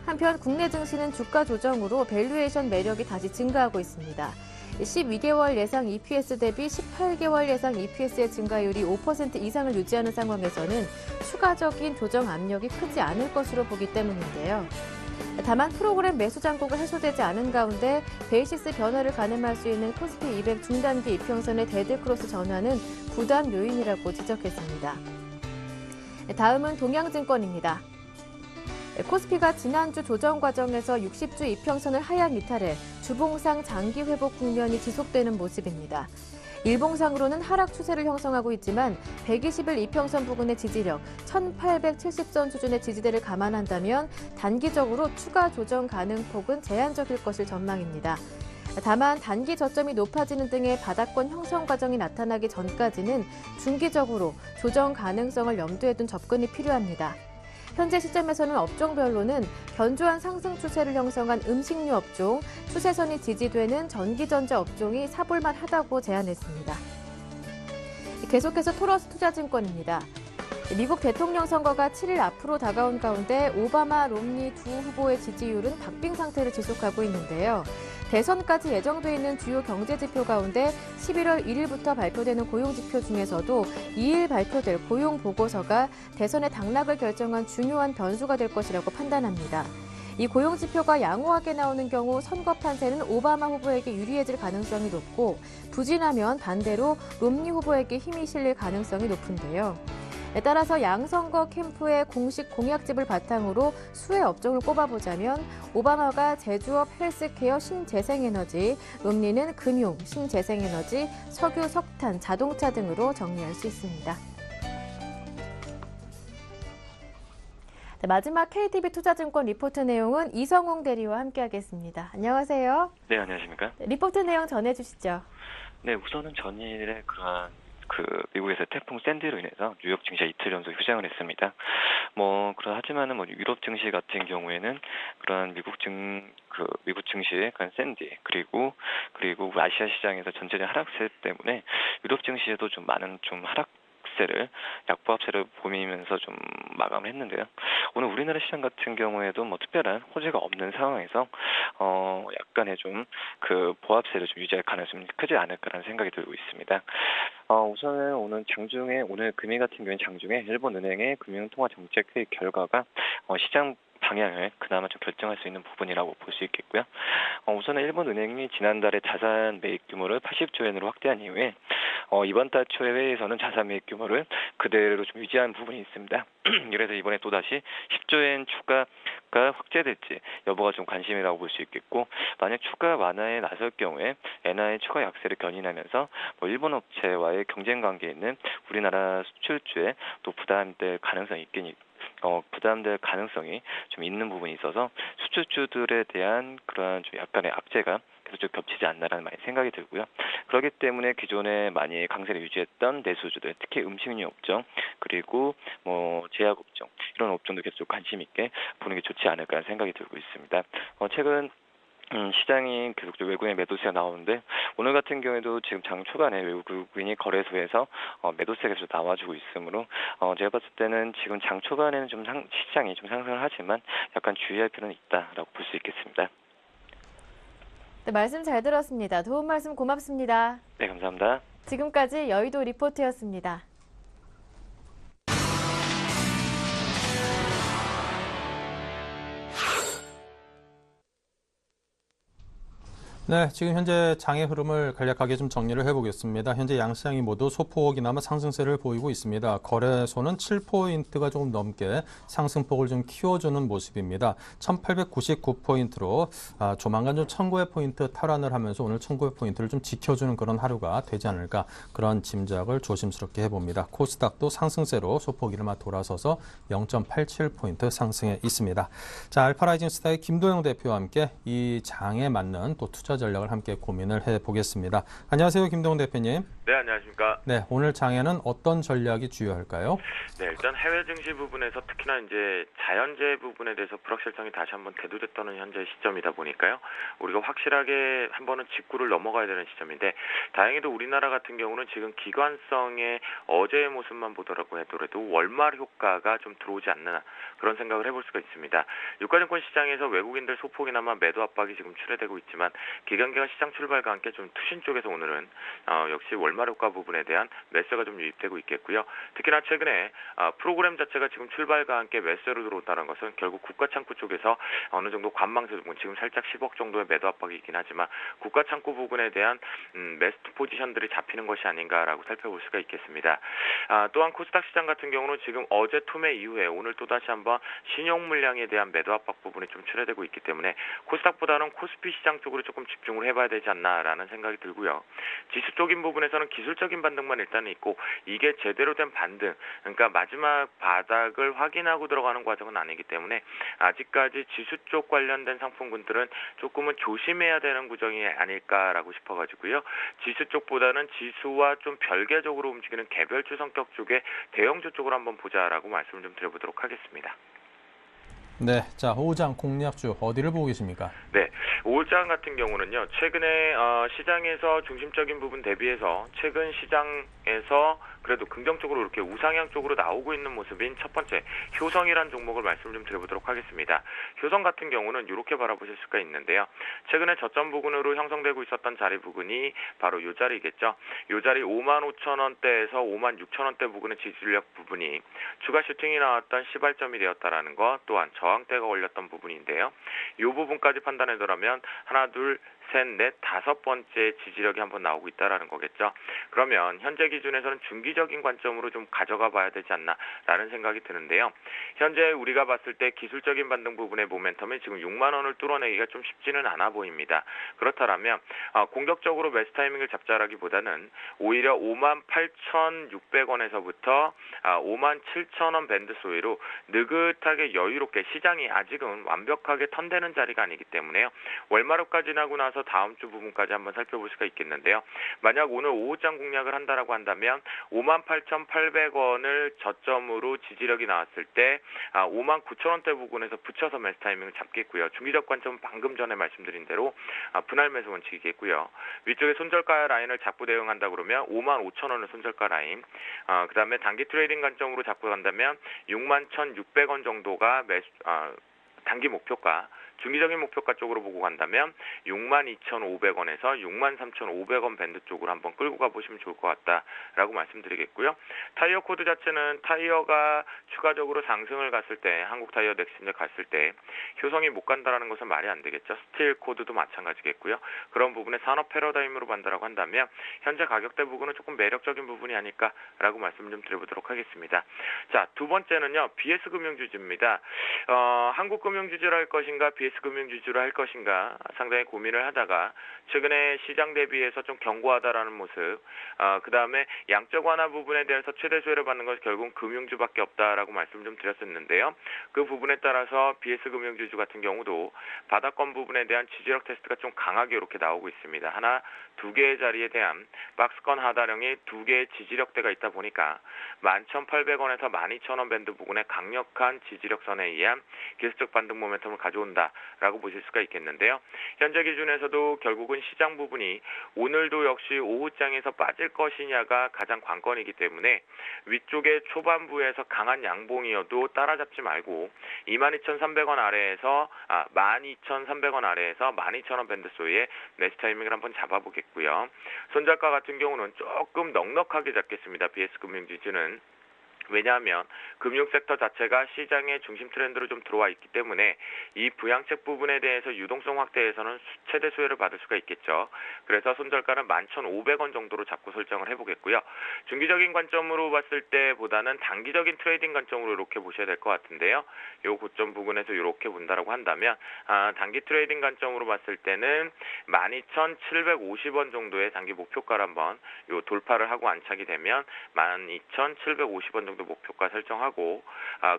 한편 국내 증시는 주가 조정으로 밸류에이션 매력이 다시 증가하고 있습니다. 12개월 예상 EPS 대비 18개월 예상 EPS의 증가율이 5% 이상을 유지하는 상황에서는 추가적인 조정 압력이 크지 않을 것으로 보기 때문인데요. 다만 프로그램 매수 잔고가 해소되지 않은 가운데 베이시스 변화를 가늠할 수 있는 코스피 200 중단기 이평선의 데드크로스 전환은 부담 요인이라고 지적했습니다. 다음은 동양증권입니다. 코스피가 지난주 조정 과정에서 60주 이평선을 하향 이탈해 주봉상 장기 회복 국면이 지속되는 모습입니다. 일봉상으로는 하락 추세를 형성하고 있지만 120일 이평선 부근의 지지력, 1870선 수준의 지지대를 감안한다면 단기적으로 추가 조정 가능 폭은 제한적일 것일 전망입니다. 다만 단기 저점이 높아지는 등의 바닥권 형성 과정이 나타나기 전까지는 중기적으로 조정 가능성을 염두에 둔 접근이 필요합니다. 현재 시점에서는 업종별로는 견조한 상승 추세를 형성한 음식료 업종, 추세선이 지지되는 전기전자 업종이 사볼만 하다고 제안했습니다. 계속해서 토러스 투자증권입니다. 미국 대통령 선거가 7일 앞으로 다가온 가운데 오바마, 롬니 두 후보의 지지율은 박빙 상태를 지속하고 있는데요. 대선까지 예정돼 있는 주요 경제 지표 가운데 11월 1일부터 발표되는 고용 지표 중에서도 2일 발표될 고용 보고서가 대선의 당락을 결정한 중요한 변수가 될 것이라고 판단합니다. 이 고용 지표가 양호하게 나오는 경우 선거 판세는 오바마 후보에게 유리해질 가능성이 높고 부진하면 반대로 롬니 후보에게 힘이 실릴 가능성이 높은데요. 따라서 양선거 캠프의 공식 공약집을 바탕으로 수혜 업종을 꼽아보자면 오바마가 제조업, 헬스케어, 신재생에너지, 롬니는 금융, 신재생에너지, 석유, 석탄, 자동차 등으로 정리할 수 있습니다. 마지막 KTB 투자증권 리포트 내용은 이성웅 대리와 함께하겠습니다. 안녕하세요. 네, 안녕하십니까? 리포트 내용 전해주시죠. 네, 우선은 전일에 그러한 미국에서 태풍 샌디로 인해서 뉴욕 증시가 이틀 연속 휴장을 했습니다. 그러하지만은 유럽 증시 같은 경우에는 그러한 미국 증시의 그런 샌디 그리고 아시아 시장에서 전체적인 하락세 때문에 유럽 증시에도 좀 많은 약보합세를 보이면서 좀 마감을 했는데요. 오늘 우리나라 시장 같은 경우에도 특별한 호재가 없는 상황에서 약간의 보합세를 좀 유지할 가능성이 크지 않을까라는 생각이 들고 있습니다. 우선은 오늘 금일 같은 경우에는 장중에 일본은행의 금융통화정책회의 결과가 시장 방향을 그나마 좀 결정할 수 있는 부분이라고 볼 수 있겠고요. 우선은 일본은행이 지난달에 자산 매입 규모를 80조 엔으로 확대한 이후에 이번 달 초에 회의에서는 자산 매입 규모를 그대로 좀 유지한 부분이 있습니다. 그래서 이번에 또다시 10조 엔 추가가 확대될지 여부가 좀 관심이라고 볼 수 있겠고, 만약 추가 완화에 나설 경우에 엔화의 추가 약세를 견인하면서 일본 업체와의 경쟁 관계에 있는 우리나라 수출주에 또 부담될 가능성이 좀 있는 부분이 있어서 수출주들에 대한 그러한 좀 약간의 악재가 계속 좀 겹치지 않나라는 많이 생각이 들고요. 그렇기 때문에 기존에 많이 강세를 유지했던 내수주들, 특히 음식료 업종 그리고 제약 업종 이런 업종도 계속 관심 있게 보는 게 좋지 않을까라는 생각이 들고 있습니다. 최근 시장이 계속 외국인 매도세가 나오는데 오늘 같은 경우에도 지금 장 초반에 외국인이 거래소에서 매도세가 계속 나와주고 있으므로 제가 봤을 때는 지금 장 초반에는 시장이 좀 상승을 하지만 약간 주의할 필요는 있다라고 볼 수 있겠습니다. 네, 말씀 잘 들었습니다. 도움 말씀 고맙습니다. 네, 감사합니다. 지금까지 여의도 리포트였습니다. 네, 지금 현재 장의 흐름을 간략하게 좀 정리를 해보겠습니다. 현재 양시장이 모두 소폭이나마 상승세를 보이고 있습니다. 거래소는 7포인트가 조금 넘게 상승폭을 좀 키워주는 모습입니다. 1899포인트로 조만간 좀 1900포인트 탈환을 하면서 오늘 1900포인트를 좀 지켜주는 그런 하루가 되지 않을까, 그런 짐작을 조심스럽게 해봅니다. 코스닥도 상승세로 소폭 이르마 돌아서서 0.87포인트 상승해 있습니다. 자, 알파라이징 스타의 김도영 대표와 함께 이 장에 맞는 또 투자 전략을 함께 고민을 해보겠습니다. 안녕하세요, 김동훈 대표님. 네, 안녕하십니까. 네, 오늘 장에는 어떤 전략이 주요할까요? 네, 일단 해외 증시 부분에서 특히나 이제 자연재해 부분에 대해서 불확실성이 다시 한번 대두됐다는 현재 시점이다 보니까요. 우리가 확실하게 한 번은 직구를 넘어가야 되는 시점인데, 다행히도 우리나라 같은 경우는 지금 기관성의 어제의 모습만 보더라도 월말 효과가 좀 들어오지 않나 그런 생각을 해볼 수가 있습니다. 유가증권 시장에서 외국인들 소폭이나마 매도 압박이 지금 출해되고 있지만 기관계가 시장 출발과 함께 좀 투신 쪽에서 오늘은 역시 월말 효과 부분에 대한 매수가 좀 유입되고 있겠고요. 특히나 최근에 프로그램 자체가 지금 출발과 함께 매수로 들어온다는 것은 결국 국가창구 쪽에서 어느 정도 관망세 부분, 지금 살짝 10억 정도의 매도 압박이 있긴 하지만 국가창구 부분에 대한 매수 포지션들이 잡히는 것이 아닌가라고 살펴볼 수가 있겠습니다. 또한 코스닥 시장 같은 경우는 지금 어제 투매 이후에 오늘 또다시 한번 신용 물량에 대한 매도 압박 부분이 좀 출해되고 있기 때문에 코스닥보다는 코스피 시장 쪽으로 조금 집중을 해봐야 되지 않나라는 생각이 들고요. 지수 쪽인 부분에서는 기술적인 반등만 일단은 있고, 이게 제대로 된 반등, 그러니까 마지막 바닥을 확인하고 들어가는 과정은 아니기 때문에 아직까지 지수 쪽 관련된 상품군들은 조금은 조심해야 되는 구정이 아닐까라고 싶어가지고요. 지수 쪽보다는 지수와 좀 별개적으로 움직이는 개별주 성격 쪽의 대형주 쪽으로 한번 보자라고 말씀을 좀 드려보도록 하겠습니다. 네, 자, 5장 공략주 어디를 보고 계십니까? 네, 5장 같은 경우는요, 최근에 시장에서 중심적인 부분 대비해서 최근 시장 중에서 그래도 긍정적으로 이렇게 우상향 쪽으로 나오고 있는 모습인 첫 번째 효성이라는 종목을 말씀을 좀 드려보도록 하겠습니다. 효성 같은 경우는 이렇게 바라보실 수가 있는데요. 최근에 저점 부근으로 형성되고 있었던 자리 부근이 바로 이 자리겠죠. 이 자리 55,000원대에서 56,000원대 부근의 지지력 부분이 추가 슈팅이 나왔던 시발점이 되었다라는 것, 또한 저항대가 올렸던 부분인데요. 이 부분까지 판단해보면 하나, 둘, 셋, 넷, 다섯 번째 지지력이 한번 나오고 있다라는 거겠죠. 그러면 현재 기준에서는 중기적인 관점으로 좀 가져가 봐야 되지 않나라는 생각이 드는데요. 현재 우리가 봤을 때 기술적인 반등 부분의 모멘텀이 지금 6만 원을 뚫어내기가 좀 쉽지는 않아 보입니다. 그렇다면 공격적으로 매수 타이밍을 잡자라기보다는 오히려 58,600원에서부터 57,000원 밴드 소위로 느긋하게 여유롭게 시장이 아직은 완벽하게 턴되는 자리가 아니기 때문에요. 월마루까지 지나고 나서 다음 주 부분까지 한번 살펴볼 수가 있겠는데요. 만약 오늘 오후장 공략을 한다라고 한다면 58,800원을 저점으로 지지력이 나왔을 때 59,000원대 부근에서 붙여서 매수 타이밍을 잡겠고요. 중기적 관점은 방금 전에 말씀드린 대로 분할 매수 원칙이겠고요. 위쪽에 손절가 라인을 잡고 대응한다 그러면 55,000원을 손절가 라인, 그 다음에 단기 트레이딩 관점으로 잡고 간다면 61,600원 정도가 단기 목표가, 중기적인 목표가 쪽으로 보고 간다면 62,500원에서 63,500원 밴드 쪽으로 한번 끌고 가보시면 좋을 것 같다라고 말씀드리겠고요. 타이어 코드 자체는 타이어가 추가적으로 상승을 갔을 때, 한국 타이어 넥슨에 갔을 때 효성이 못 간다라는 것은 말이 안 되겠죠. 스틸 코드도 마찬가지겠고요. 그런 부분에 산업 패러다임으로 간다라고 한다면 현재 가격대 부분은 조금 매력적인 부분이 아닐까라고 말씀 좀 드려보도록 하겠습니다. 자, 두 번째는요, BS금융주주입니다. 한국금융주주로 할 것인가, BS금융주주로 할 것인가 상당히 고민을 하다가 최근에 시장 대비해서 좀 견고하다라는 모습, 그 다음에 양적 완화 부분에 대해서 최대 수혜를 받는 것이 결국 금융주밖에 없다라고 말씀 좀 드렸었는데요. 그 부분에 따라서 BS금융주주 같은 경우도 바닥권 부분에 대한 지지력 테스트가 좀 강하게 이렇게 나오고 있습니다. 하나, 두 개의 자리에 대한 박스권 하단형이 두 개의 지지력대가 있다 보니까 11,800원에서 12,000원 밴드 부분에 강력한 지지력선에 의한 기술적 반등 모멘텀을 가져온다라고 보실 수가 있겠는데요. 현재 기준에서도 결국은 시장 부분이 오늘도 역시 오후장에서 빠질 것이냐가 가장 관건이기 때문에 위쪽에 초반부에서 강한 양봉이어도 따라잡지 말고 22,300원 아래에서 12,300원 아래에서 12,000원 밴드 소위에 매수 타이밍을 한번 잡아보겠고요. 손절가 같은 경우는 조금 넉넉하게 잡겠습니다. BS금융주주는. 왜냐하면 금융섹터 자체가 시장의 중심 트렌드로 좀 들어와 있기 때문에 이 부양책 부분에 대해서 유동성 확대에서는 최대 수혜를 받을 수가 있겠죠. 그래서 손절가는 11,500원 정도로 잡고 설정을 해보겠고요. 중기적인 관점으로 봤을 때보다는 단기적인 트레이딩 관점으로 이렇게 보셔야 될 것 같은데요. 이 고점 부분에서 이렇게 본다라고 한다면 단기 트레이딩 관점으로 봤을 때는 12,750원 정도의 단기 목표가를 한번 요 돌파를 하고 안착이 되면 12,750원 정도 목표가 설정하고,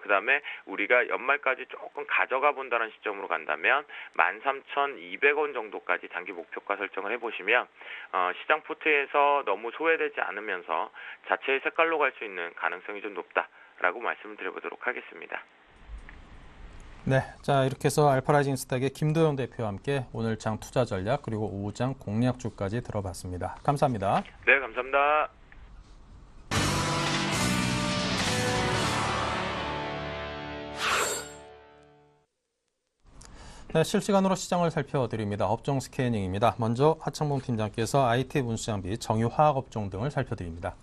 그 다음에 우리가 연말까지 조금 가져가 본다는 시점으로 간다면 13,200원 정도까지 단기 목표가 설정을 해보시면 시장 포트에서 너무 소외되지 않으면서 자체의 색깔로 갈 수 있는 가능성이 좀 높다라고 말씀을 드려보도록 하겠습니다. 네, 자 이렇게 해서 알파라이징 스탁의 김도영 대표와 함께 오늘 장 투자 전략 그리고 오후장 공략주까지 들어봤습니다. 감사합니다. 네, 감사합니다. 네, 실시간으로 시장을 살펴드립니다. 업종 스캐닝입니다. 먼저 하창봉 팀장께서 IT 분수장비, 정유화학업종 등을 살펴드립니다.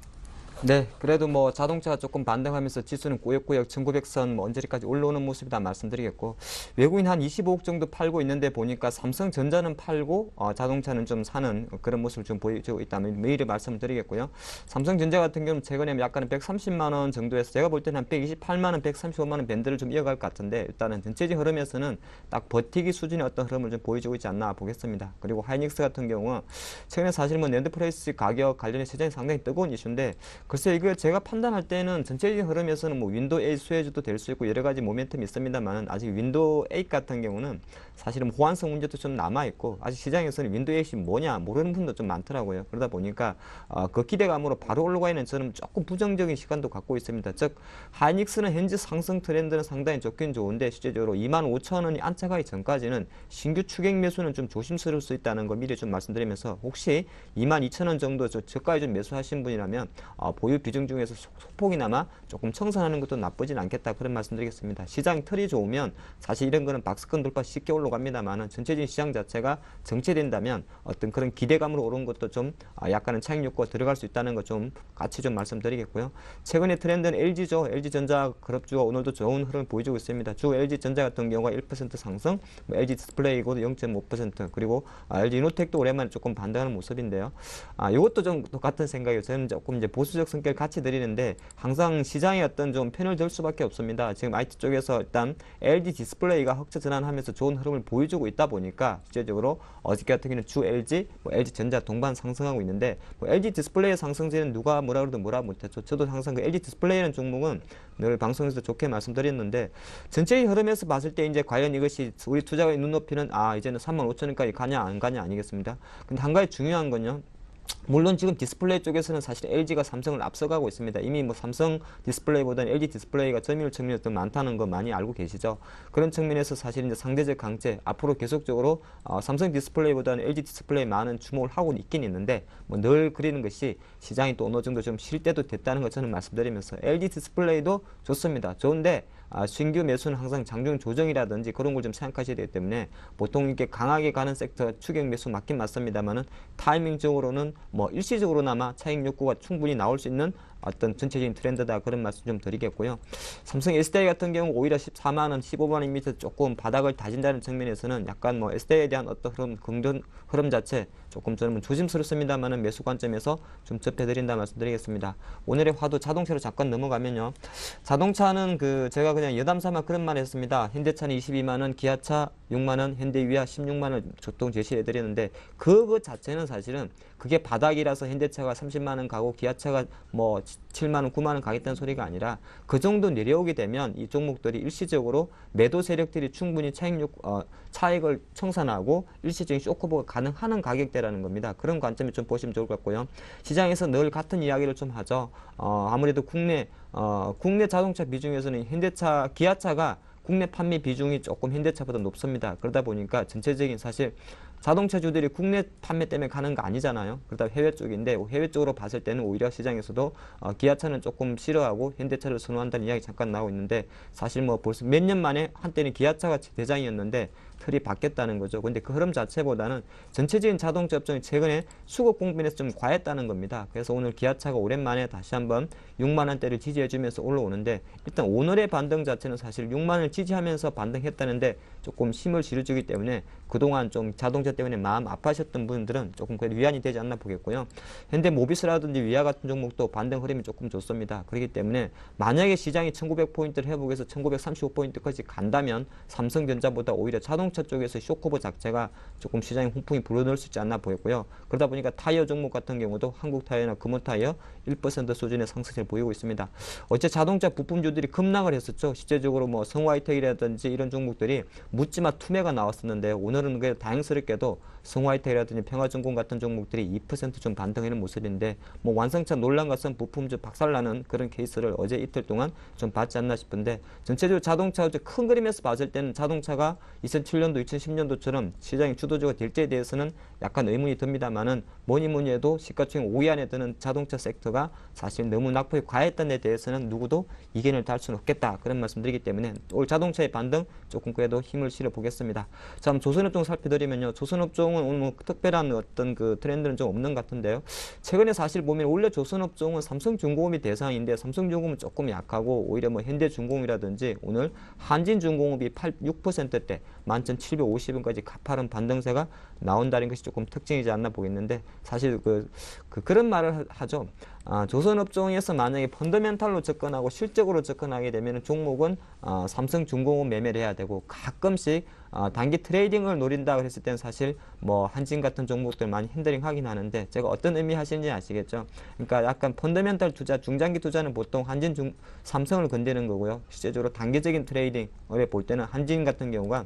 네, 그래도 뭐 자동차가 조금 반등하면서 지수는 꾸역꾸역 1900선 언저리까지 올라오는 모습이다 말씀드리겠고, 외국인 한 25억 정도 팔고 있는데 보니까 삼성전자는 팔고 자동차는 좀 사는 그런 모습을 좀 보여주고 있다면 매일에 말씀드리겠고요. 삼성전자 같은 경우는 최근에 약간 130만 원 정도에서 제가 볼 때는 한 128만 원, 135만 원 밴드를 좀 이어갈 것 같은데, 일단은 전체적인 흐름에서는 딱 버티기 수준의 어떤 흐름을 좀 보여주고 있지 않나 보겠습니다. 그리고 하이닉스 같은 경우 최근에 사실 뭐 낸드 프라이스 가격 관련해 시장이 상당히 뜨거운 이슈인데 글쎄 이거 제가 판단할 때는 전체적인 흐름에서는 뭐 윈도우 8 수혜주도 될 수 있고 여러 가지 모멘텀이 있습니다만 아직 윈도우 8 같은 경우는 사실은 호환성 문제도 좀 남아 있고 아직 시장에서는 윈도우 8이 뭐냐 모르는 분도 좀 많더라고요. 그러다 보니까 그 기대감으로 바로 올라가는 저는 조금 부정적인 시간도 갖고 있습니다. 즉 하이닉스는 현재 상승 트렌드는 상당히 좋긴 좋은데 실제적으로 25,000원이 안착하기 전까지는 신규 추격 매수는 좀 조심스러울 수 있다는 거 미리 좀 말씀드리면서 혹시 22,000원 정도 저가에 좀 매수하신 분이라면 보유 비중 중에서 소폭이나마 조금 청산하는 것도 나쁘진 않겠다 그런 말씀드리겠습니다. 시장 틀이 좋으면 사실 이런 거는 박스권 돌파 쉽게 올라갑니다만은 전체적인 시장 자체가 정체된다면 어떤 그런 기대감으로 오른 것도 좀 약간은 차익 욕구가 들어갈 수 있다는 것 좀 같이 좀 말씀드리겠고요. 최근의 트렌드는 LG죠. LG전자 그룹주가 오늘도 좋은 흐름을 보여주고 있습니다. 주 LG전자 같은 경우가 1% 상승, LG 디스플레이고도 0.5% 그리고 LG 이노텍도 오랜만에 조금 반등하는 모습인데요. 이것도 좀 똑같은 생각이에요. 저는 조금 이제 보수적 성격을 같이 드리는데 항상 시장에 어떤 좀 편을 들 수밖에 없습니다. 지금 IT 쪽에서 일단 LG 디스플레이가 흑자 전환하면서 좋은 흐름을 보여주고 있다 보니까 실제적으로 어저께 같은 경우는 주 LG, LG전자 동반 상승하고 있는데 LG 디스플레이의 상승세는 누가 뭐라 그래도 뭐라 못했죠. 저도 항상 그 LG 디스플레이라는 종목은 늘 방송에서 좋게 말씀드렸는데 전체의 흐름에서 봤을 때 이제 과연 이것이 우리 투자가의 눈높이는 이제는 35,000원까지 가냐 안 가냐 아니겠습니다. 근데 한 가지 중요한 건요. 물론 지금 디스플레이 쪽에서는 사실 LG가 삼성을 앞서가고 있습니다. 이미 뭐 삼성 디스플레이보다는 LG 디스플레이가 점유율 측면에서 더 많다는 거 많이 알고 계시죠. 그런 측면에서 사실 이제 상대적 강세 앞으로 계속적으로 삼성 디스플레이보다는 LG 디스플레이 많은 주목을 하고 있긴 있는데 뭐 늘 그리는 것이 시장이 또 어느 정도 좀 쉴 때도 됐다는 것 저는 말씀드리면서 LG 디스플레이도 좋습니다. 좋은데 신규 매수는 항상 장중 조정이라든지 그런 걸 좀 생각하셔야 되기 때문에 보통 이렇게 강하게 가는 섹터 추격 매수 맞긴 맞습니다만은 타이밍적으로는 뭐 일시적으로나마 차익 욕구가 충분히 나올 수 있는 어떤 전체적인 트렌드다 그런 말씀 좀 드리겠고요. 삼성 SDI 같은 경우 오히려 14만원, 15만원 밑에 조금 바닥을 다진다는 측면에서는 약간 뭐 SDI에 대한 어떤 흐름 자체 조금 저는 조심스럽습니다만은 매수 관점에서 좀 접해드린다 말씀드리겠습니다. 오늘의 화두 자동차로 잠깐 넘어가면요. 자동차는 제가 그냥 여담삼아 그런 말 했습니다. 현대차는 22만원, 기아차 6만원, 현대위아 16만원 보통 제시해드리는데 그거 자체는 사실은 그게 바닥이라서 현대차가 30만원 가고 기아차가 뭐 7만원, 9만원 가겠다는 소리가 아니라 그 정도 내려오게 되면 이 종목들이 일시적으로 매도 세력들이 충분히 차익을 청산하고 일시적인 쇼크보가 가능한 가격대라는 겁니다. 그런 관점에 좀 보시면 좋을 것 같고요. 시장에서 늘 같은 이야기를 좀 하죠. 아무래도 국내 자동차 비중에서는 현대차, 기아차가 국내 판매 비중이 조금 현대차보다 높습니다. 그러다 보니까 전체적인 사실 자동차주들이 국내 판매 때문에 가는 거 아니잖아요. 그러다 해외 쪽인데 해외 쪽으로 봤을 때는 오히려 시장에서도 기아차는 조금 싫어하고 현대차를 선호한다는 이야기 잠깐 나오고 있는데 사실 뭐 벌써 몇 년 만에 한때는 기아차가 대장이었는데 틀이 바뀌었다는 거죠. 근데 그 흐름 자체보다는 전체적인 자동차 업종이 최근에 수급 공변에서 좀 과했다는 겁니다. 그래서 오늘 기아차가 오랜만에 다시 한번 6만원대를 지지해주면서 올라오는데 일단 오늘의 반등 자체는 사실 6만원을 지지하면서 반등했다는데 조금 힘을 실어주기 때문에 그동안 좀 자동차 때문에 마음 아파하셨던 분들은 조금 그래도 위안이 되지 않나 보겠고요. 현대 모비스라든지 위아 같은 종목도 반등 흐름이 조금 좋습니다. 그렇기 때문에 만약에 시장이 1900포인트를 회복해서 1935포인트까지 간다면 삼성전자보다 오히려 자동차 쪽에서 쇼커버 자체가 조금 시장에 훈풍이 불어넣을 수 있지 않나 보였고요. 그러다 보니까 타이어 종목 같은 경우도 한국타이어나 금호타이어 1% 수준의 상승세를 보이고 있습니다. 어째 자동차 부품주들이 급락을 했었죠. 실제적으로 뭐 성화이텍이라든지 이런 종목들이 묻지마 투매가 나왔었는데 오늘은 그 다행스럽게도 성화이텍이라든지 평화증권 같은 종목들이 2% 좀 반등하는 모습인데 뭐 완성차 논란 같은 부품주 박살나는 그런 케이스를 어제 이틀 동안 좀 봤지 않나 싶은데 전체적으로 자동차 큰 그림에서 봤을 때는 자동차가 2007년도 2010년도처럼 시장의 주도주가 될지에 대해서는 약간 의문이 듭니다만은 뭐니 해도 시가총액 5위 안에 드는 자동차 섹터가 사실 너무 낙폭이 과했던 데 대해서는 누구도 이견을 달 수는 없겠다 그런 말씀드리기 때문에 올 자동차의 반등 조금 그래도 힘을 실어 보겠습니다. 자, 조선업종 살펴드리면요. 조선업종은 오늘 뭐 특별한 어떤 그 트렌드는 좀 없는 것 같은데요. 최근에 사실 보면 원래 조선업종은 삼성중공업이 대상인데 삼성중공업은 조금 약하고 오히려 뭐 현대중공업이라든지 오늘 한진중공업이 6%대 11,750원까지 가파른 반등세가 나온다는 것이 조금 특징이지 않나 보겠는데 사실 그런 말을 하죠. 조선업종에서 만약에 펀더멘탈로 접근하고 실적으로 접근하게 되면 종목은 삼성중공업 매매를 해야 되고 가끔씩 단기 트레이딩을 노린다 그랬을 때는 사실 뭐 한진 같은 종목들 많이 핸들링 하긴 하는데 제가 어떤 의미 하시는지 아시겠죠? 그러니까 약간 펀더멘탈 투자, 중장기 투자는 보통 한진, 삼성을 건드는 거고요. 실제적으로 단기적인 트레이딩을 볼 때는 한진 같은 경우가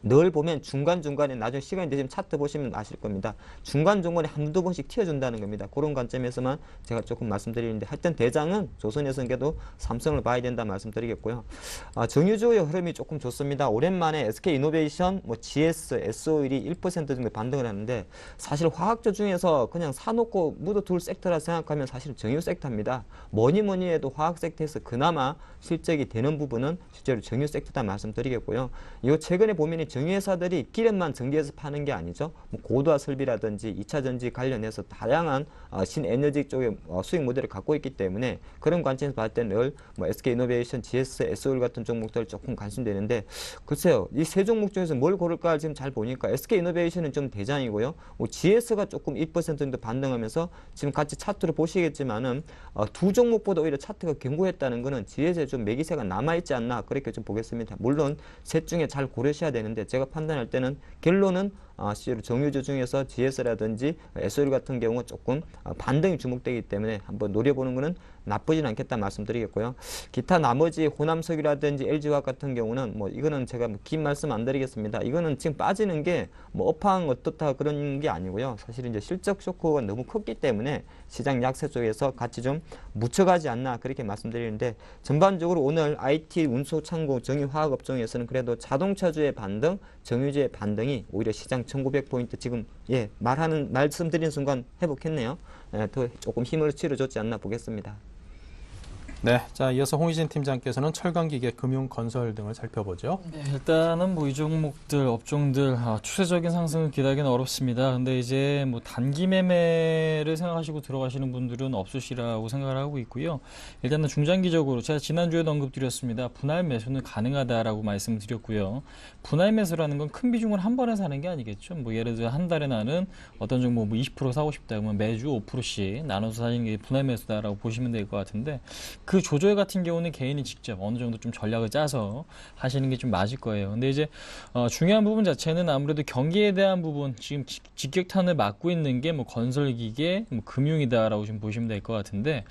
늘 보면 중간중간에 나중에 시간이 되시면 차트 보시면 아실 겁니다. 중간중간에 한두 번씩 튀어준다는 겁니다. 그런 관점에서만 제가 조금 말씀드리는데 하여튼 대장은 조선에서는 그래도 삼성을 봐야 된다 말씀드리겠고요. 정유주의 흐름이 조금 좋습니다. 오랜만에 SK이노베이션, GS, SO일이 1% 정도 반등을 하는데 사실 화학주 중에서 그냥 사놓고 묻어둘 섹터라 생각하면 사실 정유 섹터입니다. 뭐니 해도 화학 섹터에서 그나마 실적이 되는 부분은 실제로 정유 섹터다 말씀드리겠고요. 이거 최근에 보면 정유회사들이 기름만 정제해서 파는 게 아니죠. 고도화 설비라든지 2차 전지 관련해서 다양한 신에너지 쪽의 수익 모델을 갖고 있기 때문에 그런 관점에서 봤을 때는 늘 SK이노베이션, GS, SO일 같은 종목들 조금 관심되는데 글쎄요. 이 세 종목 중에서 뭘 고를까 지금 잘 보니까 SK이노베이션은 좀 대장이고요. GS가 조금 1% 정도 반등하면서 지금 같이 차트를 보시겠지만은 두 종목보다 오히려 차트가 견고했다는 것은 GS에 좀 매기세가 남아있지 않나 그렇게 좀 보겠습니다. 물론 셋 중에 잘 고르셔야 되는데 제가 판단할 때는 결론은 실제로 정유주 중에서 GS라든지 SO일 같은 경우 조금 반등이 주목되기 때문에 한번 노려보는 것은 나쁘진 않겠다 말씀드리겠고요. 기타 나머지 호남석유라든지 LG화학 같은 경우는 이거는 제가 긴 말씀 안 드리겠습니다. 이거는 지금 빠지는 게 업황 어떻다 그런 게 아니고요. 사실 이제 실적 쇼크가 너무 컸기 때문에 시장 약세 쪽에서 같이 좀 묻혀가지 않나 그렇게 말씀드리는데 전반적으로 오늘 IT, 운수, 창고, 정유화학 업종에서는 그래도 자동차주의 반등, 정유주의 반등이 오히려 시장 1900포인트 지금 말씀드린 순간 회복했네요. 더 조금 힘을 실어줬지 않나 보겠습니다. 네, 자 이어서 홍희진 팀장께서는 철강기계, 금융, 건설 등을 살펴보죠. 네, 일단은 이 종목들, 업종들 추세적인 상승을 기대하기는 어렵습니다. 근데 이제 단기 매매를 생각하시고 들어가시는 분들은 없으시라고 생각을 하고 있고요. 일단은 중장기적으로 제가 지난주에도 언급드렸습니다. 분할 매수는 가능하다라고 말씀을 드렸고요. 분할 매수라는 건 큰 비중을 한 번에 사는 게 아니겠죠. 예를 들어 한 달에 나는 어떤 종목 20% 사고 싶다 그러면 매주 5%씩 나눠서 사는 게 분할 매수다라고 보시면 될 것 같은데 그 조절 같은 경우는 개인이 직접 어느 정도 좀 전략을 짜서 하시는 게 좀 맞을 거예요. 근데 이제 중요한 부분 자체는 아무래도 경기에 대한 부분 지금 직격탄을 맞고 있는 게 건설기계, 금융이다라고 좀 보시면 될 것 같은데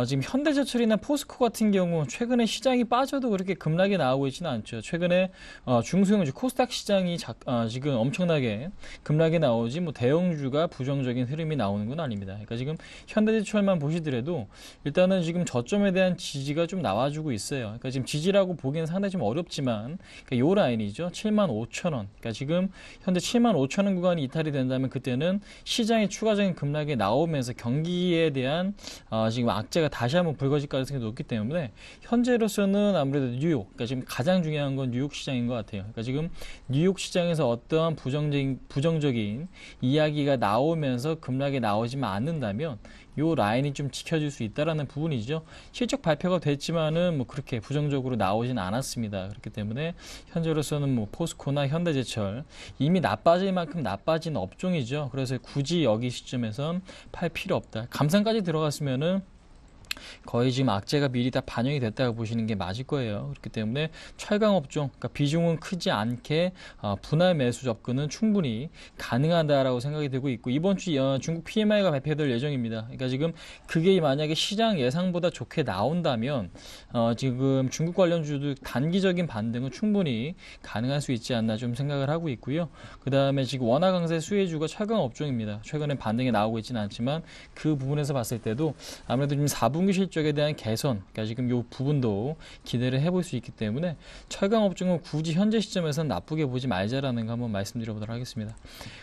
지금 현대제철이나 포스코 같은 경우 최근에 시장이 빠져도 그렇게 급락이 나오고 있지는 않죠. 최근에 중소형 코스닥 시장이 지금 엄청나게 급락이 나오지 대형주가 부정적인 흐름이 나오는 건 아닙니다. 그러니까 지금 현대제철만 보시더라도 일단은 지금 저점에 대한 지지가 좀 나와주고 있어요. 그러니까 지금 지지라고 보기는 상당히 좀 어렵지만 그러니까 요 라인이죠. 75,000원. 그러니까 지금 현재 75,000원 구간이 이탈이 된다면 그때는 시장의 추가적인 급락이 나오면서 경기에 대한 지금 악재가 다시 한번 불거질 가능성이 높기 때문에 현재로서는 아무래도 뉴욕, 그러니까 지금 가장 중요한 건 뉴욕 시장인 것 같아요. 그러니까 지금 뉴욕 시장에서 어떠한 부정적인 이야기가 나오면서 급락이 나오지만 않는다면 요 라인이 좀 지켜질 수 있다라는 부분이죠. 실적 발표가 됐지만은 그렇게 부정적으로 나오진 않았습니다. 그렇기 때문에 현재로서는 포스코나 현대제철 이미 나빠질 만큼 나빠진 업종이죠. 그래서 굳이 여기 시점에선 팔 필요 없다. 감산까지 들어갔으면은 거의 지금 악재가 미리 다 반영이 됐다고 보시는 게 맞을 거예요. 그렇기 때문에 철강 업종, 그러니까 비중은 크지 않게 분할 매수 접근은 충분히 가능하다라고 생각이 되고 있고 이번 주 중국 PMI가 발표될 예정입니다. 그러니까 지금 그게 만약에 시장 예상보다 좋게 나온다면 지금 중국 관련주들 단기적인 반등은 충분히 가능할 수 있지 않나 좀 생각을 하고 있고요. 그 다음에 지금 원화 강세 수혜주가 철강 업종입니다. 최근에 반등이 나오고 있지는 않지만 그 부분에서 봤을 때도 아무래도 좀 4분기 실적에 대한 개선, 그러니까 지금 이 부분도 기대를 해볼 수 있기 때문에 철강 업종은 굳이 현재 시점에서는 나쁘게 보지 말자라는 거 한번 말씀드려보도록 하겠습니다.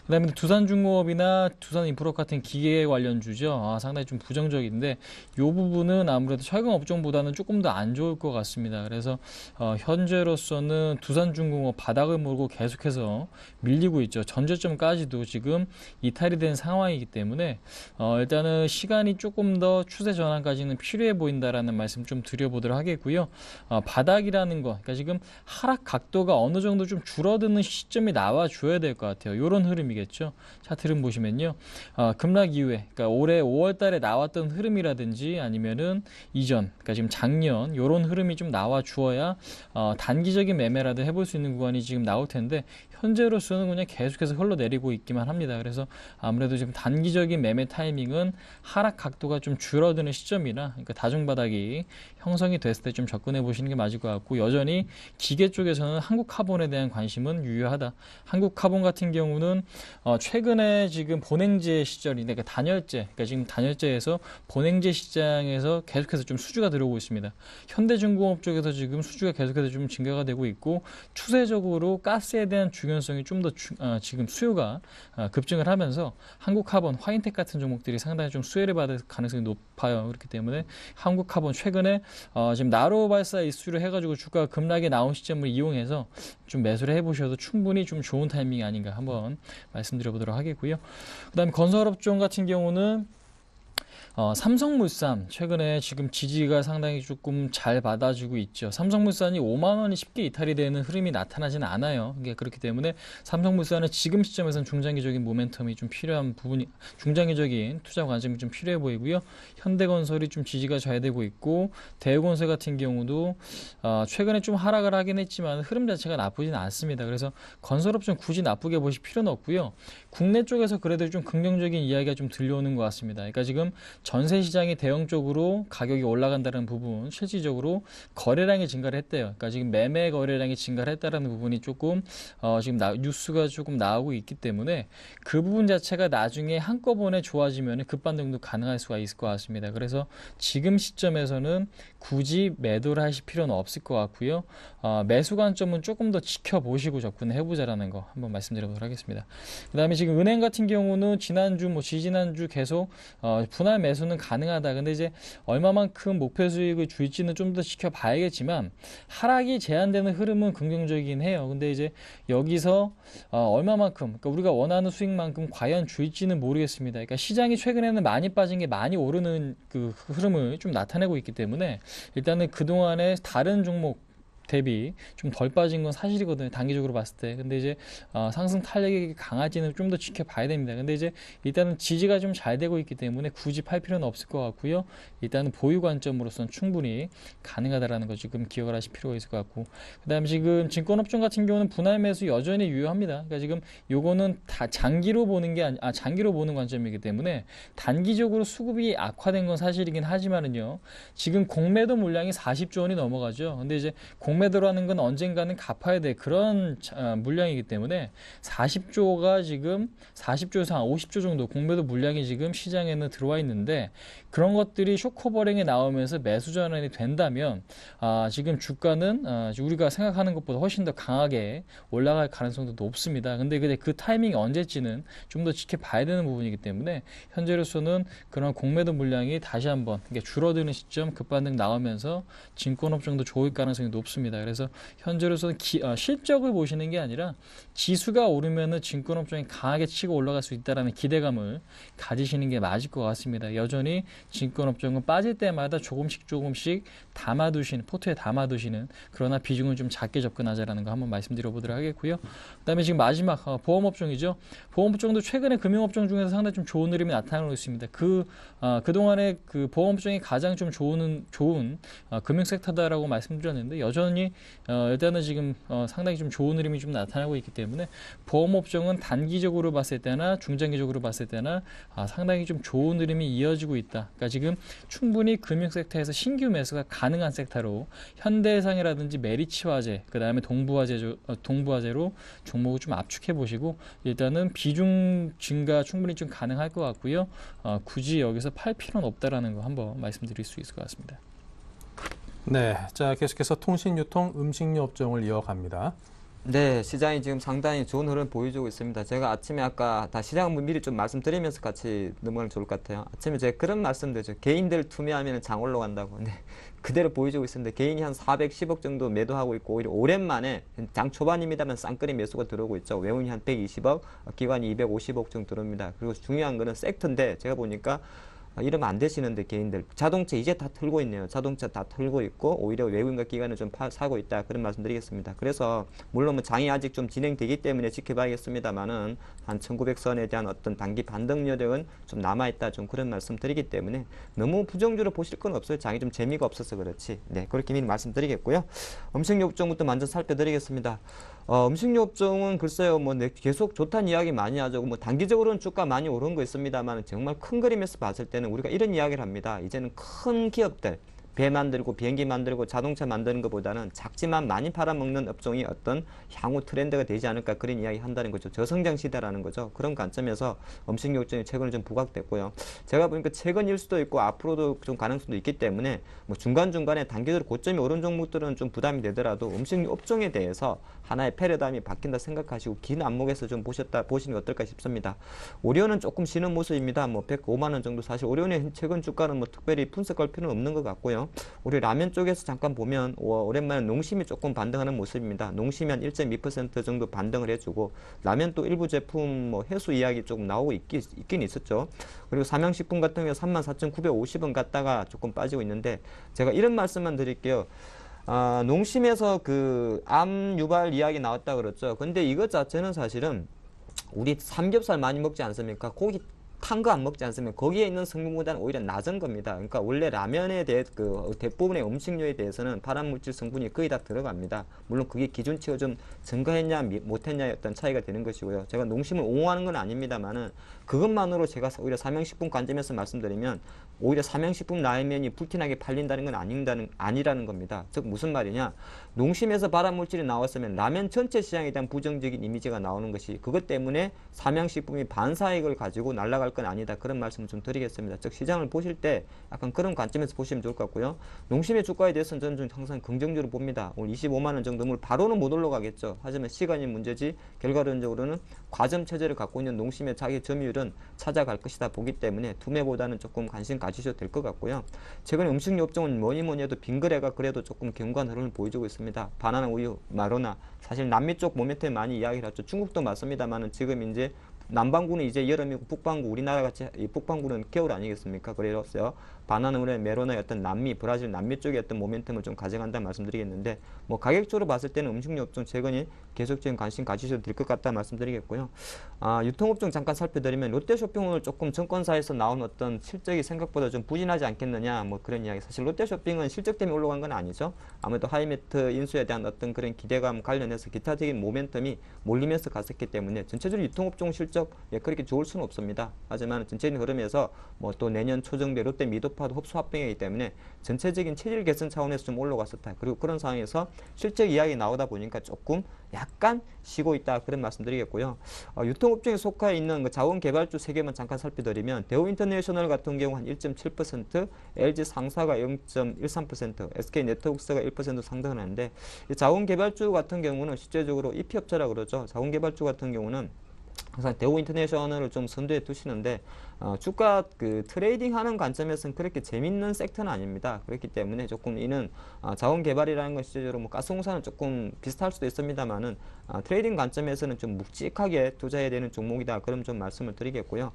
그 다음에 두산중공업이나 두산인프로 같은 기계 관련주죠. 상당히 좀 부정적인데 이 부분은 아무래도 철강 업종보다는 조금 더 안 좋을 것 같습니다. 그래서 현재로서는 두산중공업 바닥을 몰고 계속해서 밀리고 있죠. 전저점까지도 지금 이탈이 된 상황이기 때문에 일단은 시간이 조금 더 추세 전환까지는 아직까지는 필요해 보인다라는 말씀 좀 드려보도록 하겠고요. 바닥이라는 거, 그러니까 지금 하락 각도가 어느 정도 좀 줄어드는 시점이 나와줘야 될 것 같아요. 이런 흐름이겠죠. 차트 흐름 보시면요. 급락 이후에, 그러니까 올해 5월 달에 나왔던 흐름이라든지 아니면은 이전, 그러니까 지금 작년 이런 흐름이 좀 나와주어야 단기적인 매매라도 해볼 수 있는 구간이 지금 나올 텐데 현재로서는 그냥 계속해서 흘러내리고 있기만 합니다. 그래서 아무래도 지금 단기적인 매매 타이밍은 하락 각도가 좀 줄어드는 시점이라 그러니까 다중바닥이 형성이 됐을 때 좀 접근해 보시는 게 맞을 것 같고 여전히 기계 쪽에서는 한국카본에 대한 관심은 유효하다. 한국카본 같은 경우는 최근에 지금 본행제 시절인데 그러니까 단열재, 그러니까 지금 단열재에서 본행제 시장에서 계속해서 좀 수주가 들어오고 있습니다. 현대중공업 쪽에서 지금 수주가 계속해서 좀 증가가 되고 있고 추세적으로 가스에 대한 중요성이 좀 더 지금 수요가 급증을 하면서 한국카본, 화인텍 같은 종목들이 상당히 좀 수혜를 받을 가능성이 높아요. 그렇기 때문에 한국카본 최근에 지금 나로 발사 이슈를 해가지고 주가가 급락에 나온 시점을 이용해서 좀 매수를 해보셔도 충분히 좀 좋은 타이밍이 아닌가 한번 말씀드려보도록 하겠고요. 그다음에 건설업종 같은 경우는 삼성물산 최근에 지금 지지가 상당히 조금 잘 받아주고 있죠. 삼성물산이 5만 원이 쉽게 이탈이 되는 흐름이 나타나지는 않아요. 이게 그렇기 때문에 삼성물산은 지금 시점에서는 중장기적인 모멘텀이 좀 필요한 부분이 중장기적인 투자 관점이 좀 필요해 보이고요. 현대건설이 좀 지지가 잘 되고 있고 대우건설 같은 경우도 최근에 좀 하락을 하긴 했지만 흐름 자체가 나쁘진 않습니다. 그래서 건설업종 굳이 나쁘게 보실 필요는 없고요. 국내 쪽에서 그래도 좀 긍정적인 이야기가 좀 들려오는 것 같습니다. 그러니까 지금 전세 시장이 대형적으로 가격이 올라간다는 부분, 실질적으로 거래량이 증가를 했대요. 그러니까 지금 매매 거래량이 증가를 했다는 부분이 조금 지금 뉴스가 조금 나오고 있기 때문에 그 부분 자체가 나중에 한꺼번에 좋아지면 급반등도 가능할 수가 있을 것 같습니다. 그래서 지금 시점에서는 굳이 매도를 하실 필요는 없을 것 같고요. 매수 관점은 조금 더 지켜보시고 접근해보자라는 거 한번 말씀드려보도록 하겠습니다. 그 다음에 지금 은행 같은 경우는 지난주, 지지난주 계속 분할 매수는 가능하다. 근데 이제 얼마만큼 목표 수익을 줄지는 좀 더 지켜봐야겠지만 하락이 제한되는 흐름은 긍정적이긴 해요. 근데 이제 여기서 얼마만큼, 그러니까 우리가 원하는 수익만큼 과연 줄지는 모르겠습니다. 그러니까 시장이 최근에는 많이 빠진 게 많이 오르는 그 흐름을 좀 나타내고 있기 때문에 일단은 그동안에 다른 종목 대비 좀 덜 빠진 건 사실이거든요. 단기적으로 봤을 때. 근데 이제 상승 탄력이 강할지는 좀 더 지켜봐야 됩니다. 근데 이제 일단은 지지가 좀 잘 되고 있기 때문에 굳이 팔 필요는 없을 것 같고요. 일단은 보유 관점으로서는 충분히 가능하다라는 거 지금 기억을 하실 필요가 있을 것 같고, 그다음에 지금 증권업종 같은 경우는 분할 매수 여전히 유효합니다. 그러니까 지금 요거는 다 장기로 보는 게 장기로 보는 관점이기 때문에 단기적으로 수급이 악화된 건 사실이긴 하지만은요. 지금 공매도 물량이 40조 원이 넘어가죠. 근데 이제 공매도라는 건 언젠가는 갚아야 될 그런 물량이기 때문에 40조가 지금 40조 이상 50조 정도 공매도 물량이 지금 시장에는 들어와 있는데 그런 것들이 쇼커버링에 나오면서 매수 전환이 된다면 지금 주가는 우리가 생각하는 것보다 훨씬 더 강하게 올라갈 가능성도 높습니다. 근데 그 타이밍이 언제지는 좀 더 지켜봐야 되는 부분이기 때문에 현재로서는 그런 공매도 물량이 다시 한번 줄어드는 시점 급반등 나오면서 증권업종도 좋을 가능성이 높습니다. 그래서 현재로서는 실적을 보시는 게 아니라 지수가 오르면은 증권업종이 강하게 치고 올라갈 수 있다는 기대감을 가지시는 게 맞을 것 같습니다. 여전히 증권업종은 빠질 때마다 조금씩 담아두시는, 포트에 담아두시는, 그러나 비중을 좀 작게 접근하자라는 거 한번 말씀드려보도록 하겠고요. 그다음에 지금 마지막 보험업종이죠. 보험업종도 최근에 금융업종 중에서 상당히 좀 좋은 흐름이 나타나고 있습니다. 그동안에 그 보험업종이 가장 좀 좋은 금융섹터다라고 말씀드렸는데 여전히 일단은 지금 상당히 좀 좋은 흐름이 좀 나타나고 있기 때문에 보험업종은 단기적으로 봤을 때나 중장기적으로 봤을 때나 상당히 좀 좋은 흐름이 이어지고 있다. 그러니까 지금 충분히 금융섹터에서 신규 매수가 가능한 섹터로 현대해상이라든지 메리츠화재, 그 다음에 동부화재로 종목을 좀 압축해 보시고 일단은 비중 증가 충분히 좀 가능할 것 같고요. 굳이 여기서 팔 필요는 없다라는 거 한번 말씀드릴 수 있을 것 같습니다. 네, 자 계속해서 통신유통, 음식료 업종을 이어갑니다. 네, 시장이 지금 상당히 좋은 흐름 보여주고 있습니다. 제가 아침에 아까 다 시장 미리 좀 말씀드리면서 같이 넘어가면 좋을 것 같아요. 아침에 제가 그런 말씀드렸죠. 개인들 투매하면 장 올라간다고. 근데 그대로 보여주고 있습니다. 개인이 한 410억 정도 매도하고 있고 오히려 오랜만에 장 초반입니다만 쌍끌이 매수가 들어오고 있죠. 외국인이 한 120억, 기관이 250억 정도 들어옵니다. 그리고 중요한 거는 섹터인데 제가 보니까 이러면 안 되시는데 개인들 자동차 이제 다 털고 있네요. 자동차 다 털고 있고 오히려 외국인과 기관을 좀 사고 있다 그런 말씀드리겠습니다. 그래서 물론 뭐 장이 아직 좀 진행되기 때문에 지켜봐야겠습니다만은 한 1900선에 대한 어떤 단기 반등 여력은 좀 남아있다 좀 그런 말씀드리기 때문에 너무 부정적으로 보실 건 없어요. 장이 좀 재미가 없어서 그렇지. 네, 그렇게 미리 말씀드리겠고요. 음식료 업종부터 먼저 살펴드리겠습니다. 음식료 업종은 글쎄요, 뭐 계속 좋다는 이야기 많이 하죠. 뭐 단기적으로는 주가 많이 오른 거 있습니다만 정말 큰 그림에서 봤을 때는 우리가 이런 이야기를 합니다. 이제는 큰 기업들, 배 만들고 비행기 만들고 자동차 만드는 것보다는 작지만 많이 팔아먹는 업종이 어떤 향후 트렌드가 되지 않을까 그런 이야기 한다는 거죠. 저성장 시대라는 거죠. 그런 관점에서 음식료 업종이 최근에 좀 부각됐고요. 제가 보니까 최근일 수도 있고 앞으로도 좀 가능성도 있기 때문에 뭐 중간중간에 단기적으로 고점이 오른 종목들은 좀 부담이 되더라도 음식료 업종에 대해서 하나의 패러다임이 바뀐다 생각하시고 긴 안목에서 좀 보시는 게 어떨까 싶습니다. 오리온은 조금 쉬는 모습입니다. 뭐 105만 원 정도 사실 오리온의 최근 주가는 뭐 특별히 분석할 필요는 없는 것 같고요. 우리 라면 쪽에서 잠깐 보면 오랜만에 농심이 조금 반등하는 모습입니다. 농심이 한 1.2% 정도 반등을 해주고 라면 또 일부 제품 뭐 해수 이야기 조금 나오고 있긴 있었죠. 그리고 삼양식품 같은 경우 34,950원 갔다가 조금 빠지고 있는데 제가 이런 말씀만 드릴게요. 농심에서 그 암 유발 이야기 나왔다 그랬죠. 근데 이것 자체는 사실은 우리 삼겹살 많이 먹지 않습니까? 고기 탄 거 안 먹지 않습니까? 거기에 있는 성분보다는 오히려 낮은 겁니다. 그러니까 원래 라면에 대해 그 대부분의 음식료에 대해서는 발암물질 성분이 거의 다 들어갑니다. 물론 그게 기준치가 좀 증가했냐 못했냐의 어떤 차이가 되는 것이고요. 제가 농심을 옹호하는 건 아닙니다만은 그것만으로 제가 오히려 삼양식품 관점에서 말씀드리면 오히려 삼양식품 라면이 불티나게 팔린다는 건 아니라는 겁니다. 즉 무슨 말이냐? 농심에서 발암물질이 나왔으면 라면 전체 시장에 대한 부정적인 이미지가 나오는 것이 그것 때문에 삼양식품이 반사익을 가지고 날아갈 건 아니다. 그런 말씀을 좀 드리겠습니다. 즉 시장을 보실 때 약간 그런 관점에서 보시면 좋을 것 같고요. 농심의 주가에 대해서는 저는 좀 항상 긍정적으로 봅니다. 오늘 25만 원 정도 바로는 못 올라가겠죠. 하지만 시간이 문제지 결과론적으로는 과점 체제를 갖고 있는 농심의 자기 점유율은 찾아갈 것이다 보기 때문에 투매보다는 조금 관심 가지셔도 될 것 같고요. 최근에 음식료 업종은 뭐니 해도 빙그레가 그래도 조금 견고한 흐름을 보여주고 있습니다. 바나나 우유, 마로나 사실 남미 쪽 모멘텀 많이 이야기를 하죠. 중국도 맞습니다만은 지금 이제 남반구는 이제 여름이고 북반구 우리나라 같이 이 북반구는 겨울 아니겠습니까? 그래서 바나나 우유, 메로나의 어떤 남미, 브라질 남미 쪽의 어떤 모멘텀을 좀 가져간다 말씀드리겠는데 뭐 가격적으로 봤을 때는 음식료 업종 최근에 계속적인 관심 가지셔도 될 것 같다 말씀드리겠고요. 유통업종 잠깐 살펴드리면 롯데쇼핑 오늘 조금 증권사에서 나온 어떤 실적이 생각보다 좀 부진하지 않겠느냐 뭐 그런 이야기. 사실 롯데쇼핑은 실적 때문에 올라간 건 아니죠. 아무래도 하이매트 인수에 대한 어떤 그런 기대감 관련해서 기타적인 모멘텀이 몰리면서 갔었기 때문에 전체적으로 유통업종 실적 그렇게 좋을 수는 없습니다. 하지만 전체적인 흐름에서 뭐 또 내년 초 정도에 롯데 미도파도 흡수 합병이기 때문에 전체적인 체질 개선 차원에서 좀 올라갔었다. 그리고 그런 상황에서 실적 이야기 나오다 보니까 조금 약간 쉬고 있다 그런 말씀드리겠고요. 유통업종에 속해 있는 그 자원개발주 3개만 잠깐 살펴드리면 대우인터내셔널 같은 경우 한 1.7%, LG 상사가 0.13%, SK네트워크스가 1% 상승을 하는데 이 자원개발주 같은 경우는 실제적으로 EP업체라고 그러죠. 자원개발주 같은 경우는 항상 대우인터내셔널을 좀 선두에 두시는데 주가 그 트레이딩 하는 관점에서는 그렇게 재밌는 섹터는 아닙니다. 그렇기 때문에 조금 이는 자원개발이라는 건 실제로 뭐 가스공사는 조금 비슷할 수도 있습니다만은 트레이딩 관점에서는 좀 묵직하게 투자해야 되는 종목이다. 그럼 좀 말씀을 드리겠고요.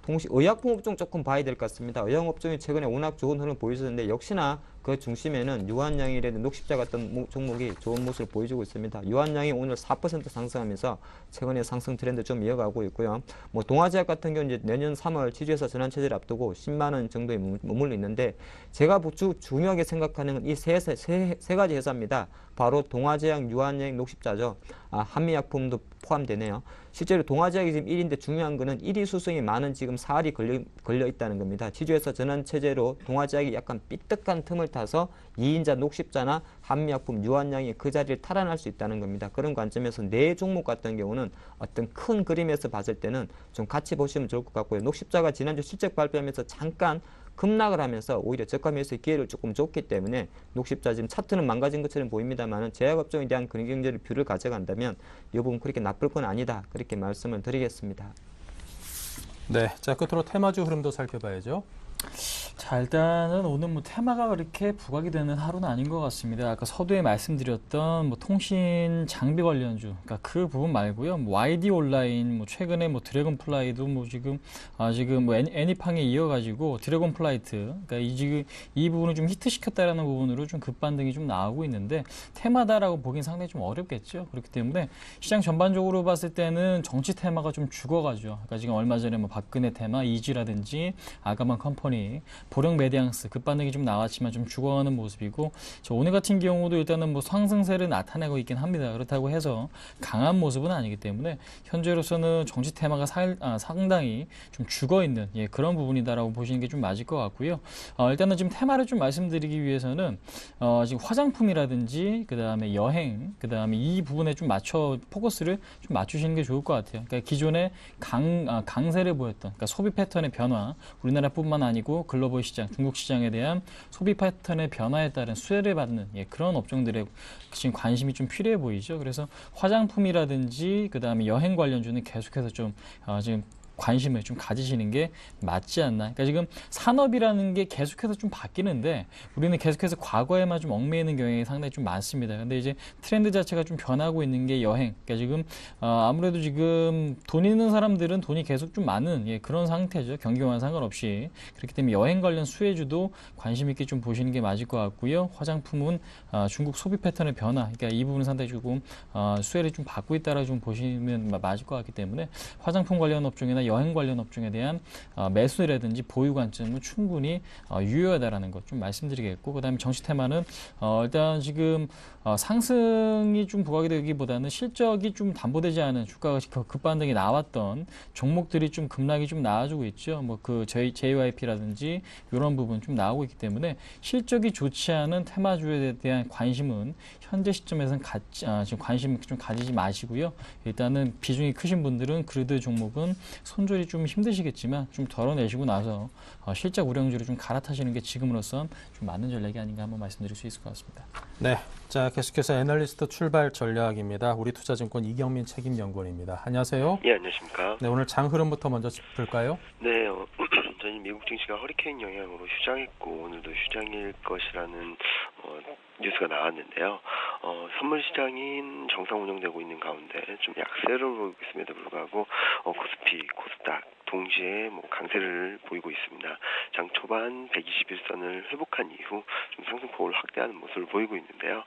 동시 의약품 업종 조금 봐야 될 것 같습니다. 의약 업종이 최근에 워낙 좋은 흐름을 보여주는데 역시나 그 중심에는 유한양이라는 녹십자 같은 종목이 좋은 모습을 보여주고 있습니다. 유한양이 오늘 4% 상승하면서 최근에 상승 트렌드 좀 이어가고 있고요. 뭐 동아제약 같은 경우는 이제 내년 3월 지주회사 전환 체제를 앞두고 10만 원 정도에 머물러 있는데 제가 중요하게 생각하는 건 이 세 가지 회사입니다. 바로 동아제약, 유한양, 녹십자죠. 한미약품도 포함되네요. 실제로 동아제약이 지금 1위인데 중요한 거는 1위 수승이 많은 지금 4알이 걸려 있다는 겁니다. 지주회사 전환 체제로 동아제약이 약간 삐딱한 틈을 타서 2인자 녹십자나 한미약품, 유한양이 그 자리를 탈환할 수 있다는 겁니다. 그런 관점에서 네 종목 같은 경우는 어떤 큰 그림에서 봤을 때는 좀 같이 보시면 좋을 것 같고요. 녹십자가 지난주 실적 발표하면서 잠깐 급락을 하면서 오히려 저가 매수의 기회를 조금 줬기 때문에 녹십자 지금 차트는 망가진 것처럼 보입니다만 제약업종에 대한 긍정적인 뷰를 가져간다면 이 부분 그렇게 나쁠 건 아니다. 그렇게 말씀을 드리겠습니다. 네, 자 끝으로 테마주 흐름도 살펴봐야죠. 자, 일단은 오늘 뭐 테마가 그렇게 부각이 되는 하루는 아닌 것 같습니다. 아까 서두에 말씀드렸던 뭐 통신 장비 관련주, 그러니까 그 부분 말고요. 뭐 YD 온라인, 뭐 최근에 뭐 드래곤 플라이도 뭐 지금 뭐 애니팡에 이어가지고 드래곤 플라이트, 그러니까 이 부분을 좀 히트시켰다라는 부분으로 좀 급반등이 좀 나오고 있는데 테마다라고 보긴 상당히 좀 어렵겠죠. 그렇기 때문에 시장 전반적으로 봤을 때는 정치 테마가 좀 죽어가죠. 그러니까 지금 얼마 전에 뭐 박근혜 테마, 이지라든지 아가만 컴퍼니, 보령 메디앙스 급반등이 좀 나왔지만 좀 죽어가는 모습이고, 오늘 같은 경우도 일단은 뭐 상승세를 나타내고 있긴 합니다. 그렇다고 해서 강한 모습은 아니기 때문에 현재로서는 정치 테마가 상당히 좀 죽어 있는 그런 부분이다라고 보시는 게 좀 맞을 것 같고요. 일단은 지금 테마를 좀 말씀드리기 위해서는 지금 화장품이라든지 그 다음에 여행, 그 다음에 이 부분에 좀 포커스를 좀 맞추시는 게 좋을 것 같아요. 그러니까 기존에 강세를 보였던, 그러니까 소비 패턴의 변화, 우리나라뿐만 아니고 글로벌 시장, 중국 시장에 대한 소비 패턴의 변화에 따른 수혜를 받는 그런 업종들에 지금 관심이 좀 필요해 보이죠. 그래서 화장품이라든지 그 다음에 여행 관련주는 계속해서 좀 지금 관심을 좀 가지시는 게 맞지 않나. 그러니까 지금 산업이라는 게 계속해서 좀 바뀌는데 우리는 계속해서 과거에만 좀 얽매이는 경향이 상당히 좀 많습니다. 근데 이제 트렌드 자체가 좀 변하고 있는 게 여행. 그러니까 지금 아무래도 지금 돈 있는 사람들은 돈이 계속 좀 많은 그런 상태죠. 경기와는 상관없이. 그렇기 때문에 여행 관련 수혜주도 관심 있게 좀 보시는 게 맞을 것 같고요. 화장품은 중국 소비 패턴의 변화. 그러니까 이 부분은 상당히 조금 수혜를 좀 받고 있다라고 좀 보시면 맞을 것 같기 때문에 화장품 관련 업종이나 여행 관련 업종에 대한 매수라든지 보유 관점은 충분히 유효하다라는 것 좀 말씀드리겠고, 그다음에 정치 테마는 일단 지금 상승이 좀 부각이 되기보다는 실적이 좀 담보되지 않은 주가가 급반등이 나왔던 종목들이 좀 급락이 좀 나와주고 있죠. 뭐 그 JYP라든지 이런 부분 좀 나오고 있기 때문에 실적이 좋지 않은 테마주에 대한 관심은 현재 시점에서는 지금 관심 좀 가지지 마시고요. 일단은 비중이 크신 분들은 그루드 종목은 손절이 좀 힘드시겠지만 좀 덜어내시고 나서 실적 우량주로 좀 갈아타시는 게 지금으로선 좀 맞는 전략이 아닌가 한번 말씀드릴 수 있을 것 같습니다. 네, 자 계속해서 애널리스트 출발 전략입니다. 우리투자증권 이경민 책임연구원입니다. 안녕하세요. 예, 안녕하십니까. 네, 오늘 장 흐름부터 먼저 짚을까요? 네, 저희 미국 증시가 허리케인 영향으로 휴장했고 오늘도 휴장일 것이라는 뉴스가 나왔는데요. 선물 시장인 정상 운영되고 있는 가운데 좀 약세를 보이고 있음에도 불구하고 코스피, 코스닥 동시에 강세를 보이고 있습니다. 장 초반 121선을 회복한 이후 좀 상승폭을 확대하는 모습을 보이고 있는데요.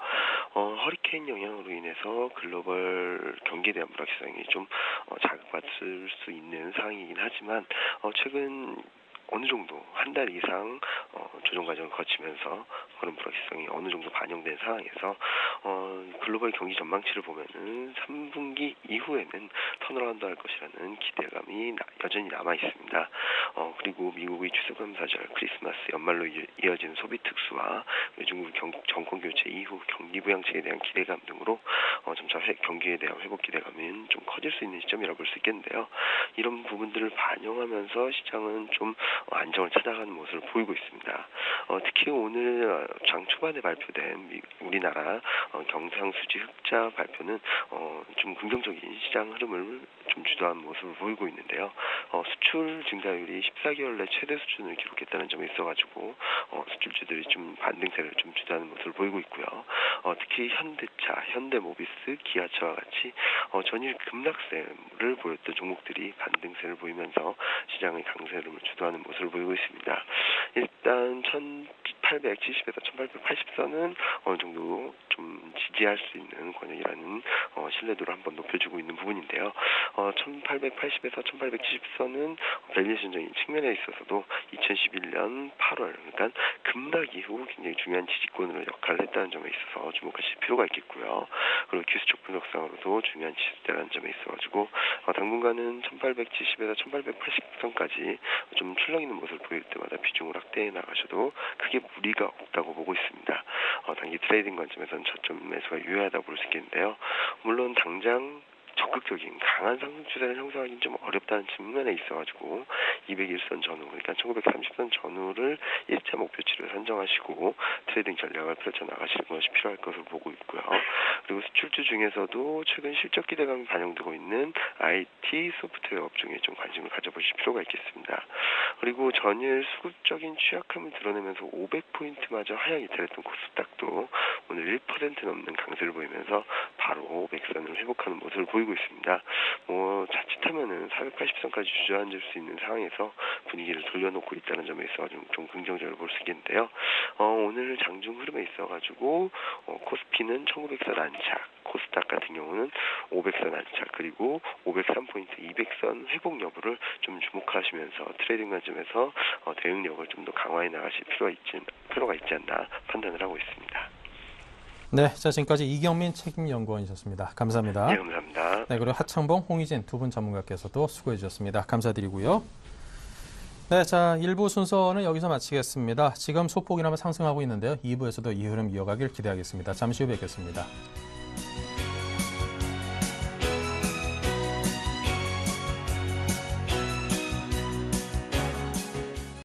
허리케인 영향으로 인해서 글로벌 경기에 대한 불확실성이 좀 자극받을 수 있는 상황이긴 하지만 최근 어느 정도 한 달 이상 조정 과정을 거치면서 그런 불확실성이 어느 정도 반영된 상황에서 글로벌 경기 전망치를 보면은 3분기 이후에는 턴어라운드 할 것이라는 기대감이 여전히 남아 있습니다. 그리고 미국의 추수감사절, 크리스마스, 연말로 이어지는 소비 특수와 중국 정권 교체 이후 경기 부양책에 대한 기대감 등으로 점차 경기에 대한 회복 기대감은 좀 커질 수 있는 시점이라 볼 수 있겠는데요. 이런 부분들을 반영하면서 시장은 좀 안정을 찾아가는 모습을 보이고 있습니다. 특히 오늘 장 초반에 발표된 우리나라 경상수지 흑자 발표는 좀 긍정적인 시장 흐름을 좀 주도한 모습을 보이고 있는데요. 수출 증가율이 14개월 내 최대 수준을 기록했다는 점에 있어가지고 수출주들이 좀 반등세를 좀 주도하는 모습을 보이고 있고요. 특히 현대차, 현대모비스, 기아차와 같이 전일 급락세를 보였던 종목들이 반등세를 보이면서 시장의 강세를 주도하는 모습을 보이고 있습니다. 일단 1870에서 1880선은 어느 정도 좀 지지할 수 있는 권역이라는 신뢰도를 한번 높여주고 있는 부분인데요. 1880에서 1870선은 밸류에이션적인 측면에 있어서도 2011년 8월, 그러니까 급락 이후 굉장히 중요한 지지권으로 역할을 했다는 점에 있어서 주목하실 필요가 있겠고요. 그리고 기술적 분석상으로도 중요한 지지대라는 점에 있어가지고 당분간은 1870에서 1880선까지 좀 출렁 있는 모습을 보일 때마다 비중을 확대해 나가셔도 크게 무리가 없다고 보고 있습니다. 단기 트레이딩 관점에서는 저점 매수가 유효하다고 볼 수 있겠는데요. 물론 당장 적극적인 강한 상승 추세를 형성하기는 좀 어렵다는 측면에 있어가지고 201선 전후, 그러니까 1930선 전후를 1차 목표치를 선정하시고 트레이딩 전략을 펼쳐나가시는 것이 필요할 것으로 보고 있고요. 그리고 수출주 중에서도 최근 실적 기대감이 반영되고 있는 IT, 소프트웨어 업종에 좀 관심을 가져보실 필요가 있겠습니다. 그리고 전일 수급적인 취약함을 드러내면서 500포인트마저 하향 이탈했던 코스닥도 오늘 1% 넘는 강세를 보이면서 바로 500선을 회복하는 모습을 보이고 있습니다. 자칫하면은 480선까지 주저앉을 수 있는 상황에서 분위기를 돌려놓고 있다는 점에 있어 좀 긍정적으로 볼 수 있겠는데요. 오늘 장중 흐름에 있어가지고 코스피는 1900선 안착, 코스닥 같은 경우는 500선 안착, 그리고 503포인트, 200선 회복 여부를 좀 주목하시면서 트레이딩 관점에서 대응력을 좀 더 강화해 나가실 필요가 있지 않나 판단을 하고 있습니다. 네, 자 지금까지 이경민 책임연구원이셨습니다. 감사합니다. 네, 감사합니다. 네, 그리고 하창봉, 홍희진 두 분 전문가께서도 수고해 주셨습니다. 감사드리고요. 네, 자 1부 순서는 여기서 마치겠습니다. 지금 소폭이나마 상승하고 있는데요. 2부에서도 이 흐름 이어가길 기대하겠습니다. 잠시 후 뵙겠습니다.